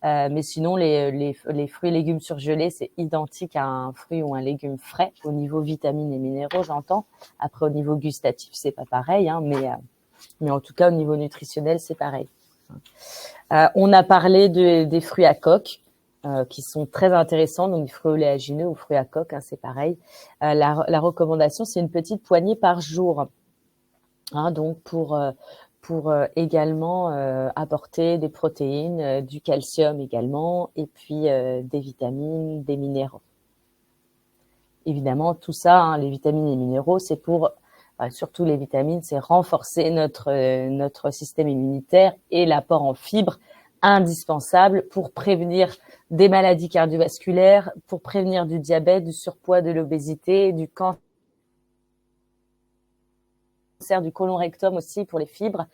Mais sinon, les fruits et légumes surgelés, c'est identique à un fruit ou un légume frais au niveau vitamines et minéraux, j'entends. Après, au niveau gustatif, c'est pas pareil, hein, mais en tout cas, au niveau nutritionnel, c'est pareil. On a parlé des fruits à coque, qui sont très intéressants, donc des fruits oléagineux ou fruits à coque, hein, c'est pareil. La recommandation, c'est une petite poignée par jour. Hein, donc pour également apporter des protéines, du calcium également, et puis des vitamines, des minéraux. Évidemment, tout ça, hein, les vitamines et les minéraux, c'est pour, surtout les vitamines, c'est renforcer notre système immunitaire et l'apport en fibres indispensable pour prévenir des maladies cardiovasculaires, pour prévenir du diabète, du surpoids, de l'obésité, du cancer du côlon rectum aussi pour les fibres,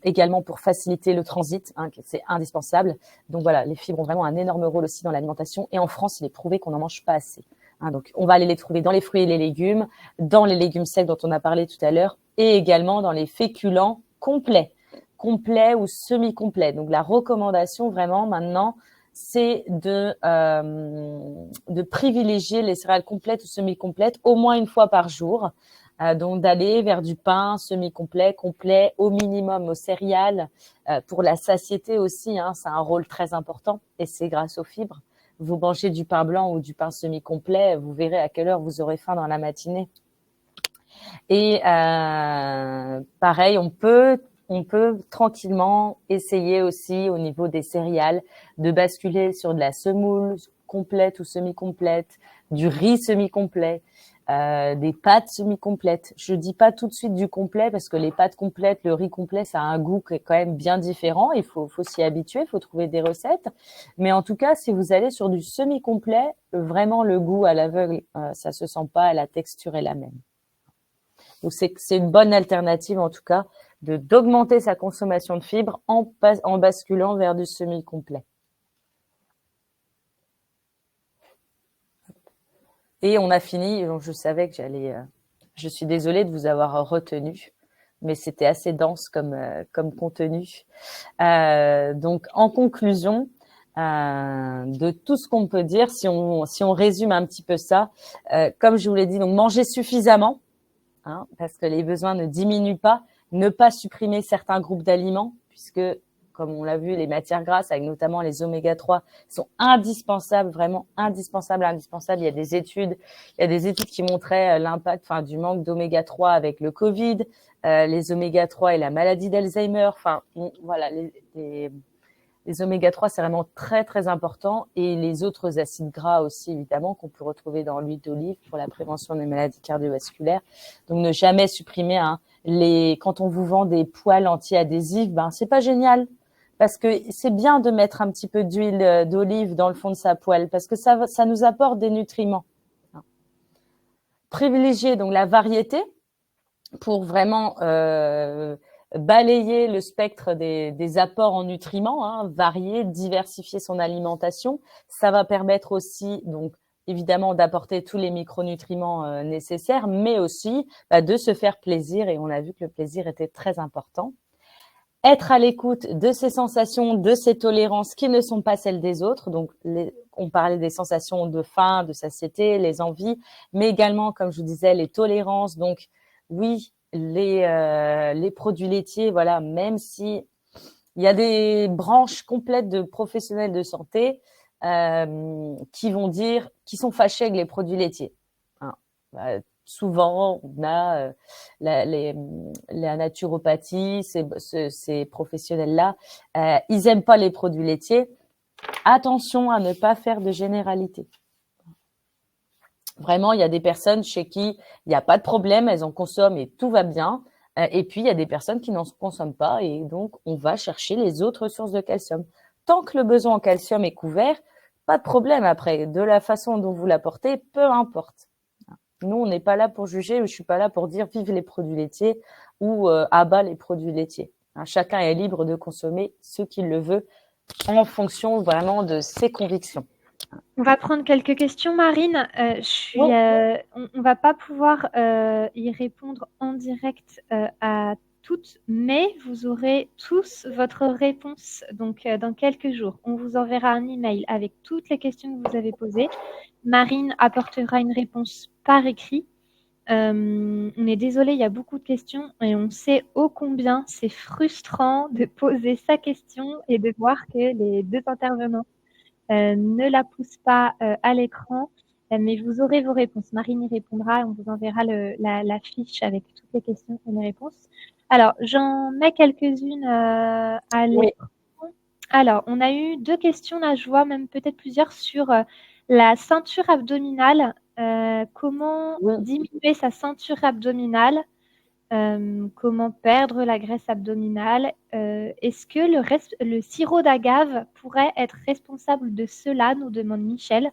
également pour faciliter le transit, hein, c'est indispensable. Donc voilà, les fibres ont vraiment un énorme rôle aussi dans l'alimentation et en France, il est prouvé qu'on n'en mange pas assez. Hein, donc on va aller les trouver dans les fruits et les légumes, dans les légumes secs dont on a parlé tout à l'heure et également dans les féculents complets ou semi-complets. Donc la recommandation vraiment maintenant, c'est de privilégier les céréales complètes ou semi-complètes au moins une fois par jour. Donc d'aller vers du pain semi-complet, complet, au minimum aux céréales, pour la satiété aussi, hein, c'est un rôle très important et c'est grâce aux fibres. Vous mangez du pain blanc ou du pain semi-complet, vous verrez à quelle heure vous aurez faim dans la matinée. Et pareil, on peut tranquillement essayer aussi au niveau des céréales de basculer sur de la semoule complète ou semi-complète, du riz semi-complet, des pâtes semi-complètes. Je dis pas tout de suite du complet parce que les pâtes complètes, le riz complet, ça a un goût qui est quand même bien différent. Il faut s'y habituer, il faut trouver des recettes. Mais en tout cas, si vous allez sur du semi-complet, vraiment le goût à l'aveugle, ça se sent pas, la texture est la même. Donc c'est une bonne alternative en tout cas d'augmenter sa consommation de fibres en basculant vers du semi-complet. Et on a fini, donc je savais que je suis désolée de vous avoir retenu, mais c'était assez dense comme contenu. Donc en conclusion, de tout ce qu'on peut dire, si on résume un petit peu ça, comme je vous l'ai dit, donc manger suffisamment, hein, parce que les besoins ne diminuent pas, ne pas supprimer certains groupes d'aliments, puisque comme on l'a vu, les matières grasses, avec notamment les oméga 3, sont indispensables, vraiment indispensables. Il y a des études qui montraient l'impact, du manque d'oméga 3 avec le Covid, les oméga 3 et la maladie d'Alzheimer. Voilà, les oméga 3, c'est vraiment très, très important. Et les autres acides gras aussi, évidemment, qu'on peut retrouver dans l'huile d'olive pour la prévention des maladies cardiovasculaires. Donc, ne jamais supprimer, hein, quand on vous vend des poêles anti-adhésives, c'est pas génial. Parce que c'est bien de mettre un petit peu d'huile d'olive dans le fond de sa poêle, parce que ça nous apporte des nutriments. Privilégier donc la variété pour vraiment balayer le spectre des apports en nutriments, hein, varier, diversifier son alimentation. Ça va permettre aussi, donc évidemment, d'apporter tous les micronutriments nécessaires, mais aussi de se faire plaisir. Et on a vu que le plaisir était très important. Être à l'écoute de ses sensations, de ses tolérances qui ne sont pas celles des autres. Donc, on parlait des sensations de faim, de satiété, les envies, mais également, comme je vous disais, les tolérances. Donc, oui, les produits laitiers, voilà, même si il y a des branches complètes de professionnels de santé qui sont fâchés avec les produits laitiers. Hein. Souvent, on a la naturopathie, ces professionnels-là, ils aiment pas les produits laitiers. Attention à ne pas faire de généralité. Vraiment, il y a des personnes chez qui il n'y a pas de problème, elles en consomment et tout va bien. Et puis, il y a des personnes qui n'en consomment pas et donc, on va chercher les autres sources de calcium. Tant que le besoin en calcium est couvert, pas de problème après. De la façon dont vous l'apportez, peu importe. Nous, on n'est pas là pour juger, je ne suis pas là pour dire vive les produits laitiers ou abat les produits laitiers. Chacun est libre de consommer ce qu'il le veut en fonction vraiment de ses convictions. On va prendre quelques questions, Marine. Oui. On va pas pouvoir y répondre en direct à toutes, mais vous aurez tous votre réponse donc dans quelques jours. On vous enverra un email avec toutes les questions que vous avez posées. Marine apportera une réponse par écrit. On est désolé, il y a beaucoup de questions et on sait ô combien c'est frustrant de poser sa question et de voir que les deux intervenants ne la poussent pas à l'écran, mais vous aurez vos réponses. Marine y répondra et on vous enverra la fiche avec toutes les questions et les réponses. Alors, j'en mets quelques-unes à l'écran. Alors, on a eu 2 questions, là, je vois même peut-être plusieurs sur la ceinture abdominale. Comment diminuer sa ceinture abdominale? Comment perdre la graisse abdominale? Est-ce que le sirop d'agave pourrait être responsable de cela, nous demande Michel.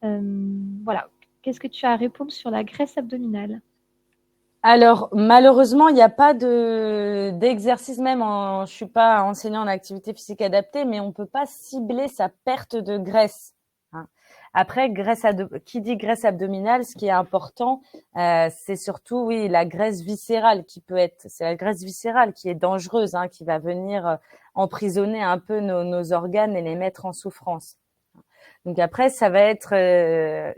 Voilà. Qu'est-ce que tu as à répondre sur la graisse abdominale? Alors, malheureusement, il n'y a pas d'exercice, même je ne suis pas enseignant en activité physique adaptée, mais on ne peut pas cibler sa perte de graisse. Après, qui dit graisse abdominale, ce qui est important, c'est surtout, oui, la graisse viscérale c'est la graisse viscérale qui est dangereuse, qui va venir emprisonner un peu nos organes et les mettre en souffrance. Donc après, ça va être,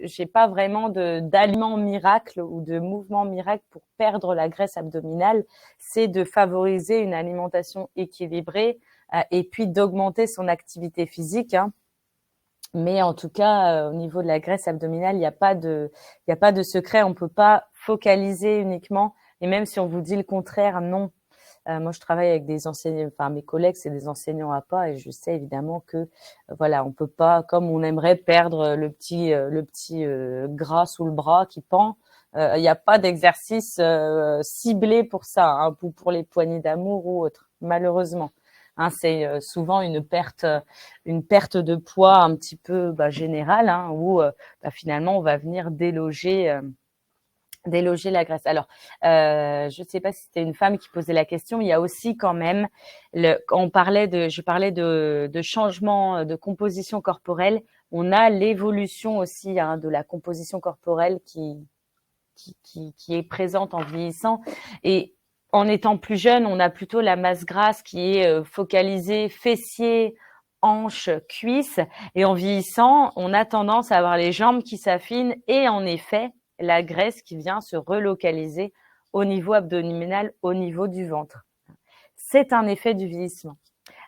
j'ai pas vraiment d'aliment miracle ou de mouvement miracle pour perdre la graisse abdominale. C'est de favoriser une alimentation équilibrée et puis d'augmenter son activité physique. Mais en tout cas, au niveau de la graisse abdominale, il n'y a pas de secret. On peut pas focaliser uniquement. Et même si on vous dit le contraire, non. Moi, je travaille avec des enseignants, enfin mes collègues, c'est des enseignants à pas, et je sais évidemment que voilà, on peut pas, comme on aimerait perdre le petit gras sous le bras qui pend. Il n'y a pas d'exercice ciblé pour ça, ou pour les poignées d'amour ou autre, malheureusement. C'est souvent une perte de poids un petit peu générale, où finalement on va venir déloger la graisse. Alors, je ne sais pas si c'était une femme qui posait la question. Il y a aussi quand même, je parlais de changement de composition corporelle. On a l'évolution aussi de la composition corporelle qui est présente en vieillissant. Et en étant plus jeune, on a plutôt la masse grasse qui est focalisée fessiers, hanches, cuisses. Et en vieillissant, on a tendance à avoir les jambes qui s'affinent et en effet, la graisse qui vient se relocaliser au niveau abdominal, au niveau du ventre. C'est un effet du vieillissement.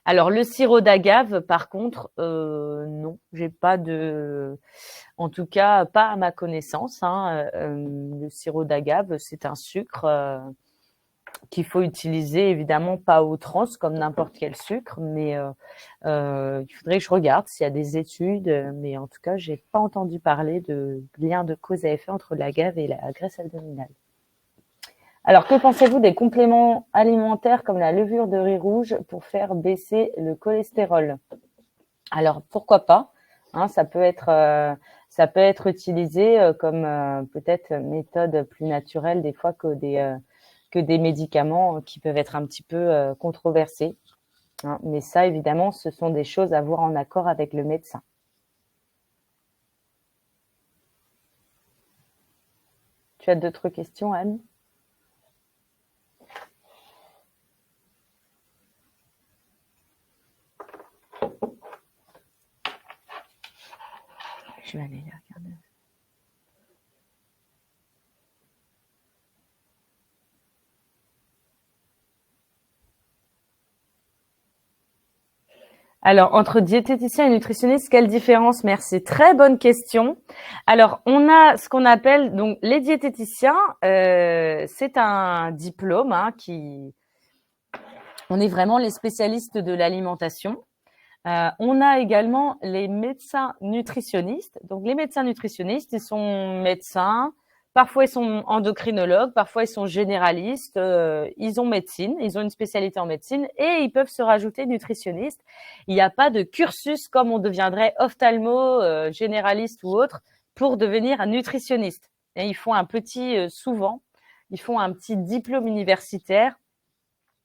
Alors, le sirop d'agave, par contre, non, j'ai pas en tout cas, pas à ma connaissance. Le sirop d'agave, c'est un sucre qu'il faut utiliser, évidemment, pas à outrance, comme n'importe quel sucre, mais il faudrait que je regarde s'il y a des études, mais en tout cas, j'ai pas entendu parler de lien de cause à effet entre l'agave et la graisse abdominale. Alors, que pensez-vous des compléments alimentaires comme la levure de riz rouge pour faire baisser le cholestérol? Alors, pourquoi pas, ça peut être utilisé comme peut-être méthode plus naturelle des fois que des médicaments qui peuvent être un petit peu controversés. Mais ça, évidemment, ce sont des choses à voir en accord avec le médecin. Tu as d'autres questions, Anne? Je vais aller les regarder. Alors, entre diététicien et nutritionniste, quelle différence? Merci. Très bonne question. Alors, on a ce qu'on appelle, donc, les diététiciens, c'est un diplôme on est vraiment les spécialistes de l'alimentation. On a également les médecins nutritionnistes. Donc, les médecins nutritionnistes, ils sont médecins, Parfois, ils sont endocrinologues, parfois, ils sont généralistes, ils ont médecine, ils ont une spécialité en médecine et ils peuvent se rajouter nutritionniste. Il n'y a pas de cursus comme on deviendrait ophtalmo, généraliste ou autre pour devenir un nutritionniste. Et ils font souvent, ils font un petit diplôme universitaire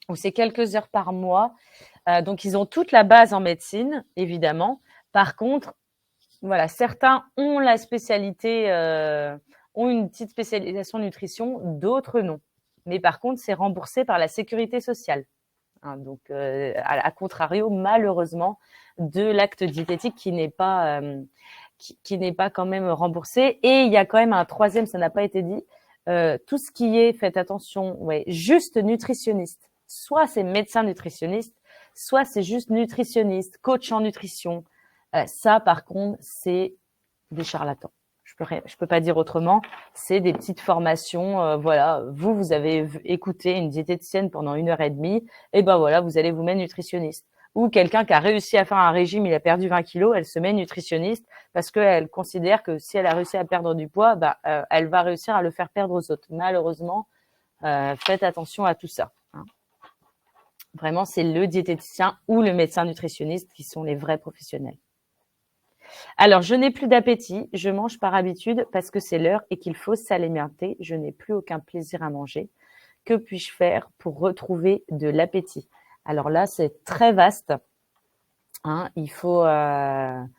où c'est quelques heures par mois. Donc, ils ont toute la base en médecine, évidemment. Par contre, voilà, certains ont la spécialité, ont une petite spécialisation nutrition, d'autres non. Mais par contre, c'est remboursé par la sécurité sociale. Hein, donc, à contrario, malheureusement, de l'acte diététique qui n'est pas, qui n'est pas quand même remboursé. Et il y a quand même un troisième, ça n'a pas été dit, tout ce qui est, faites attention, ouais, juste nutritionniste. Soit c'est médecin nutritionniste, soit c'est juste nutritionniste, coach en nutrition. Ça, par contre, c'est des charlatans. Je peux pas dire autrement. C'est des petites formations. Voilà, vous avez écouté une diététicienne pendant 1 heure et demie, et ben voilà, vous allez vous mettre nutritionniste. Ou quelqu'un qui a réussi à faire un régime, il a perdu 20 kilos, elle se met nutritionniste parce qu'elle considère que si elle a réussi à perdre du poids, elle va réussir à le faire perdre aux autres. Malheureusement, faites attention à tout ça. Hein. Vraiment, c'est le diététicien ou le médecin nutritionniste qui sont les vrais professionnels. Alors, je n'ai plus d'appétit, je mange par habitude parce que c'est l'heure et qu'il faut s'alimenter. Je n'ai plus aucun plaisir à manger. Que puis-je faire pour retrouver de l'appétit? Alors là, c'est très vaste. Hein, il faut. Alors,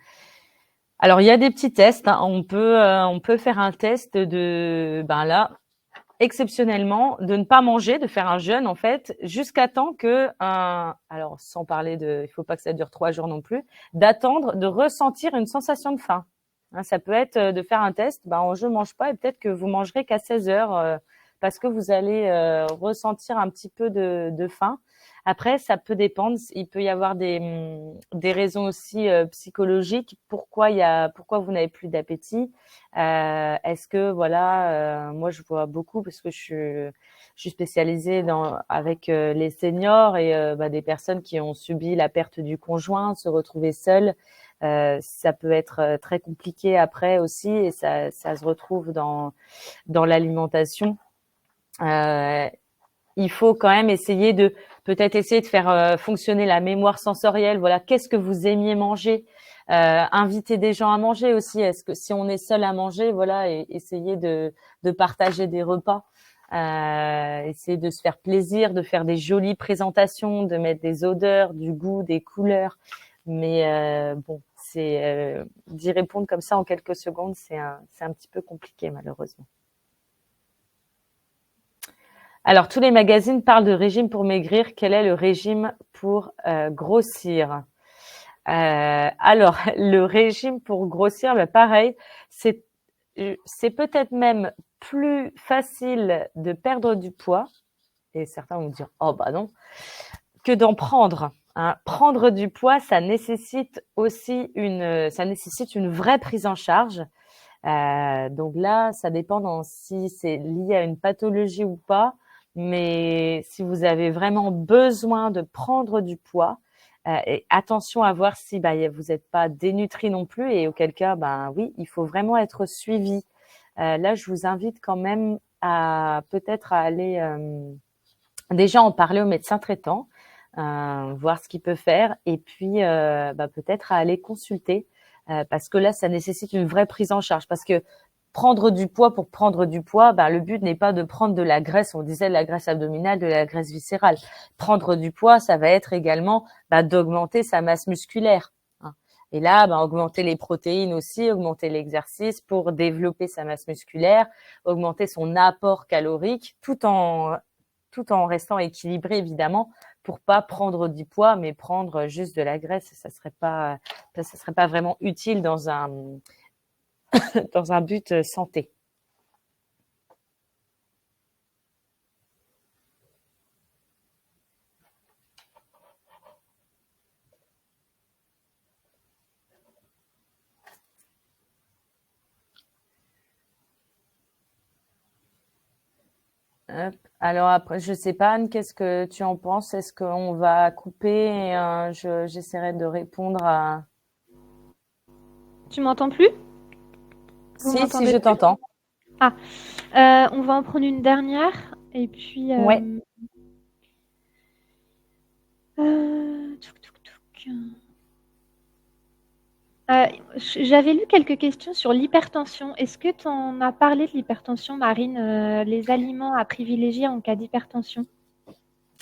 il y a des petits tests. Hein. On peut faire un test de. Ben là, exceptionnellement, de ne pas manger, de faire un jeûne en fait, jusqu'à temps que, alors sans parler de, il faut pas que ça dure 3 jours non plus, d'attendre, de ressentir une sensation de faim. Hein, ça peut être de faire un test, je mange pas et peut-être que vous mangerez qu'à 16 heures parce que vous allez ressentir un petit peu de faim. Après, ça peut dépendre. Il peut y avoir des raisons aussi psychologiques. Pourquoi vous n'avez plus d'appétit? Est-ce que voilà, moi je vois beaucoup parce que je suis spécialisée avec les seniors et des personnes qui ont subi la perte du conjoint, se retrouver seules. Ça peut être très compliqué après aussi et ça se retrouve dans l'alimentation. Il faut quand même essayer de faire fonctionner la mémoire sensorielle. Voilà, qu'est-ce que vous aimiez manger? Inviter des gens à manger aussi. Est-ce que si on est seul à manger, voilà, et essayer de partager des repas, essayer de se faire plaisir, de faire des jolies présentations, de mettre des odeurs, du goût, des couleurs. Mais bon, c'est d'y répondre comme ça en quelques secondes, c'est un petit peu compliqué malheureusement. Alors, tous les magazines parlent de régime pour maigrir. Quel est le régime pour grossir? Alors, le régime pour grossir, pareil, c'est peut-être même plus facile de perdre du poids, et certains vont dire « Oh, non », que d'en prendre. Hein. Prendre du poids, ça nécessite aussi une vraie prise en charge. Donc là, ça dépend si c'est lié à une pathologie ou pas. Mais si vous avez vraiment besoin de prendre du poids, et attention à voir si vous n'êtes pas dénutri non plus et auquel cas, oui, il faut vraiment être suivi. Là, je vous invite quand même à peut-être à aller déjà en parler au médecin traitant, voir ce qu'il peut faire et puis peut-être à aller consulter parce que là, ça nécessite une vraie prise en charge parce que prendre du poids pour prendre du poids, le but n'est pas de prendre de la graisse, on disait de la graisse abdominale, de la graisse viscérale. Prendre du poids, ça va être également d'augmenter sa masse musculaire. Hein. Et là, augmenter les protéines aussi, augmenter l'exercice pour développer sa masse musculaire, augmenter son apport calorique, tout en restant équilibré évidemment, pour pas prendre du poids, mais prendre juste de la graisse. Ça serait pas vraiment utile dans un but santé. Alors après, je sais pas, Anne, qu'est-ce que tu en penses? Est-ce qu'on va couper et j'essaierai de répondre à… Tu m'entends plus? Vous Si, m'entendez je plus? t'entends. On va en prendre une dernière et puis Ouais. touc, touc, touc. J'avais lu quelques questions sur l'hypertension. Est-ce que tu en as parlé de l'hypertension, Marine, les aliments à privilégier en cas d'hypertension?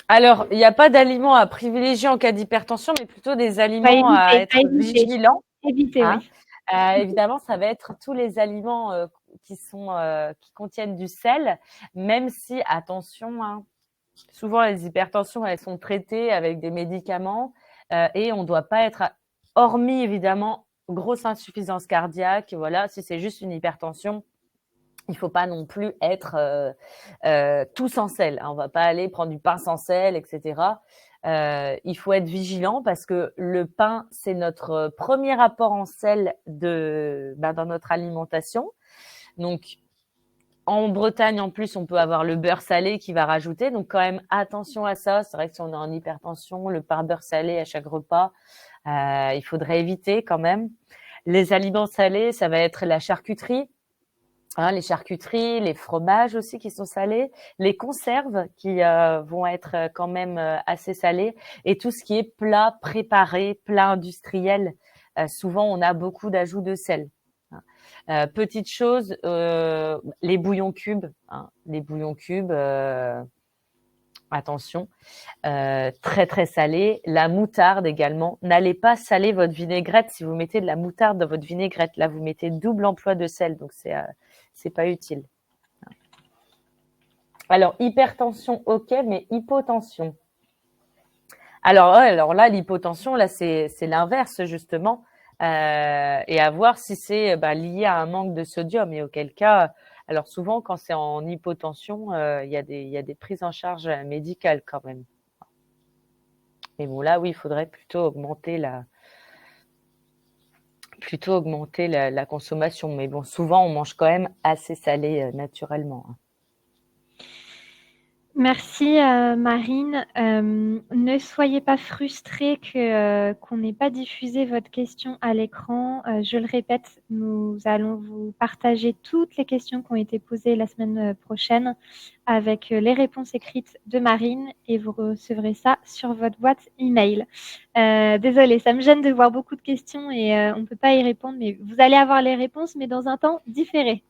Alors, il n'y a pas d'aliments à privilégier en cas d'hypertension, mais plutôt des À aliments à éviter, être vigilants. éviter, Hein. oui. Évidemment, ça va être tous les aliments qui contiennent du sel, même si, attention, hein, souvent les hypertensions, elles sont traitées avec des médicaments et on ne doit pas être, hormis évidemment, grosse insuffisance cardiaque. Voilà, si c'est juste une hypertension, il ne faut pas non plus être tout sans sel. On ne va pas aller prendre du pain sans sel, etc. Il faut être vigilant parce que le pain, c'est notre premier apport en sel dans notre alimentation. Donc, en Bretagne, en plus, on peut avoir le beurre salé qui va rajouter. Donc, quand même, attention à ça. C'est vrai que si on est en hypertension, le pain beurre salé à chaque repas, il faudrait éviter quand même. Les aliments salés, ça va être la charcuterie. Hein, les charcuteries, les fromages aussi qui sont salés, les conserves qui vont être quand même assez salées et tout ce qui est plat préparé, plat industriel. Souvent, on a beaucoup d'ajouts de sel. Petite chose, les bouillons cubes. Hein, les bouillons cubes, attention, très très salé. La moutarde également. N'allez pas saler votre vinaigrette si vous mettez de la moutarde dans votre vinaigrette. Là, vous mettez double emploi de sel, donc c'est pas utile. Alors, hypertension, ok, mais hypotension. Alors là, l'hypotension, là, c'est l'inverse, justement. Et à voir si c'est lié à un manque de sodium. Et auquel cas, alors souvent, quand c'est en hypotension, il y a des prises en charge médicales quand même. Mais bon, là, oui, il faudrait plutôt augmenter la consommation. Mais bon, souvent, on mange quand même assez salé naturellement. Merci Marine. Ne soyez pas frustrés qu'on n'ait pas diffusé votre question à l'écran. Je le répète, nous allons vous partager toutes les questions qui ont été posées la semaine prochaine avec les réponses écrites de Marine et vous recevrez ça sur votre boîte email. Désolée, ça me gêne de voir beaucoup de questions et on ne peut pas y répondre, mais vous allez avoir les réponses, mais dans un temps différé.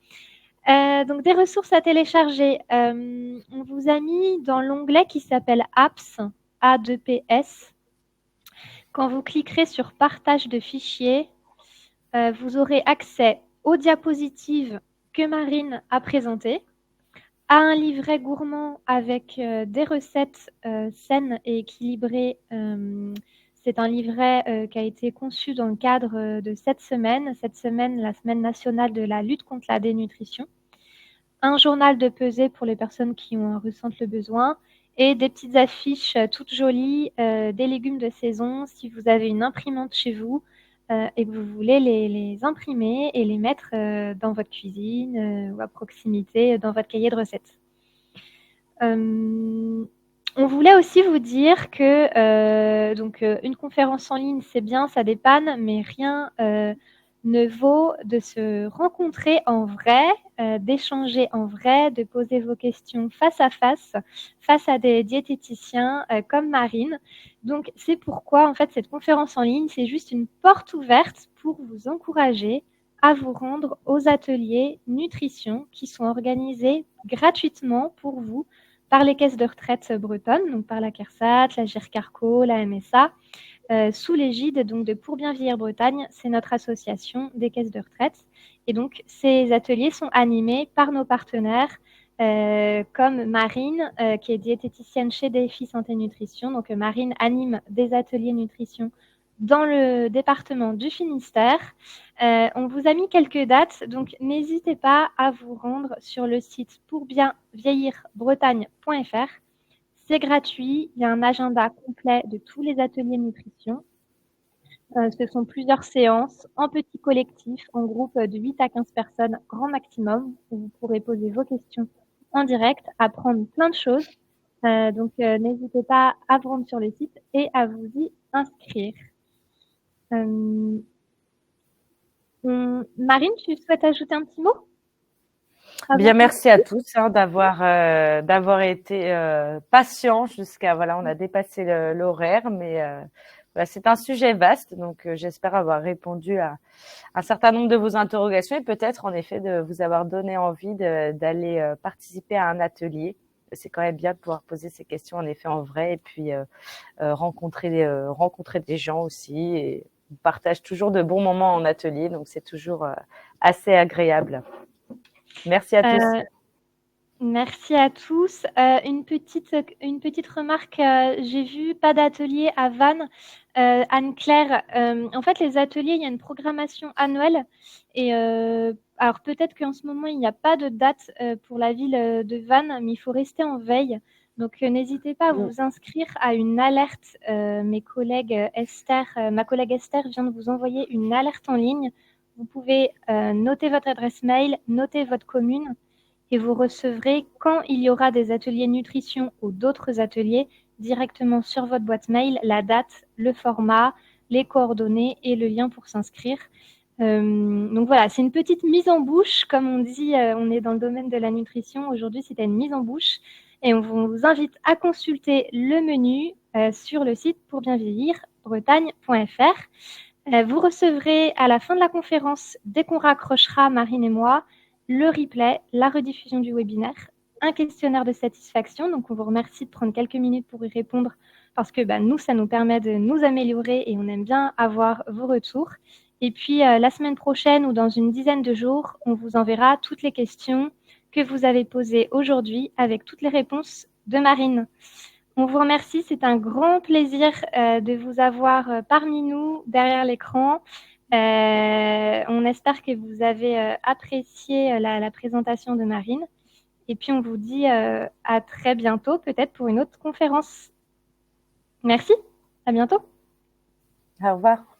Donc des ressources à télécharger. On vous a mis dans l'onglet qui s'appelle Apps, A2PS. Quand vous cliquerez sur Partage de fichiers, vous aurez accès aux diapositives que Marine a présentées, à un livret gourmand avec des recettes saines et équilibrées. C'est un livret qui a été conçu dans le cadre de cette semaine, la semaine nationale de la lutte contre la dénutrition. Un journal de pesée pour les personnes qui en ressentent le besoin et des petites affiches toutes jolies, des légumes de saison. Si vous avez une imprimante chez vous et que vous voulez les imprimer et les mettre dans votre cuisine ou à proximité dans votre cahier de recettes. On voulait aussi vous dire que une conférence en ligne, c'est bien, ça dépanne, mais rien ne vaut de se rencontrer en vrai, d'échanger en vrai, de poser vos questions face à des diététiciens comme Marine. Donc, c'est pourquoi, en fait, cette conférence en ligne, c'est juste une porte ouverte pour vous encourager à vous rendre aux ateliers nutrition qui sont organisés gratuitement pour vous par les caisses de retraite bretonnes, donc par la CARSAT, la GIRCARCO, la MSA, sous l'égide donc de Pour bien vieillir Bretagne, c'est notre association des caisses de retraite. Et donc, ces ateliers sont animés par nos partenaires, comme Marine, qui est diététicienne chez Défi Santé Nutrition. Donc, Marine anime des ateliers nutrition dans le département du Finistère. On vous a mis quelques dates, donc n'hésitez pas à vous rendre sur le site pourbienvieillirbretagne.fr. C'est gratuit, il y a un agenda complet de tous les ateliers nutrition. Ce sont plusieurs séances en petit collectif, en groupe de 8 à 15 personnes, grand maximum, où vous pourrez poser vos questions en direct, apprendre plein de choses. N'hésitez pas à vous rendre sur le site et à vous y inscrire. Marine, tu souhaites ajouter un petit mot ? À Bien, bientôt. merci à tous d'avoir été patients jusqu'à voilà, on a dépassé l'horaire, mais voilà, c'est un sujet vaste, donc j'espère avoir répondu à un certain nombre de vos interrogations et peut-être en effet de vous avoir donné envie d'aller participer à un atelier. C'est quand même bien de pouvoir poser ces questions en effet en vrai et puis rencontrer des gens aussi. Et on partage toujours de bons moments en atelier, donc c'est toujours assez agréable. Merci à tous. Euh, Merci à tous. Une petite remarque, j'ai vu pas d'atelier à Vannes. Anne-Claire, en fait, les ateliers, il y a une programmation annuelle. Et alors peut-être qu'en ce moment, il n'y a pas de date pour la ville de Vannes, mais il faut rester en veille. Donc n'hésitez pas à vous inscrire à une alerte. Ma collègue Esther vient de vous envoyer une alerte en ligne. Vous pouvez noter votre adresse mail, noter votre commune et vous recevrez, quand il y aura des ateliers nutrition ou d'autres ateliers, directement sur votre boîte mail, la date, le format, les coordonnées et le lien pour s'inscrire. Donc voilà, c'est une petite mise en bouche. Comme on dit, on est dans le domaine de la nutrition. Aujourd'hui, c'était une mise en bouche. Et on vous invite à consulter le menu sur le site pourbienvieillir-bretagne.fr. Vous recevrez à la fin de la conférence, dès qu'on raccrochera, Marine et moi, le replay, la rediffusion du webinaire, un questionnaire de satisfaction. Donc, on vous remercie de prendre quelques minutes pour y répondre parce que nous, ça nous permet de nous améliorer et on aime bien avoir vos retours. Et puis, la semaine prochaine ou dans une dizaine de jours, on vous enverra toutes les questions que vous avez posées aujourd'hui avec toutes les réponses de Marine. On vous remercie, c'est un grand plaisir de vous avoir parmi nous, derrière l'écran. On espère que vous avez apprécié la présentation de Marine. Et puis, on vous dit à très bientôt, peut-être pour une autre conférence. Merci, à bientôt. Au revoir.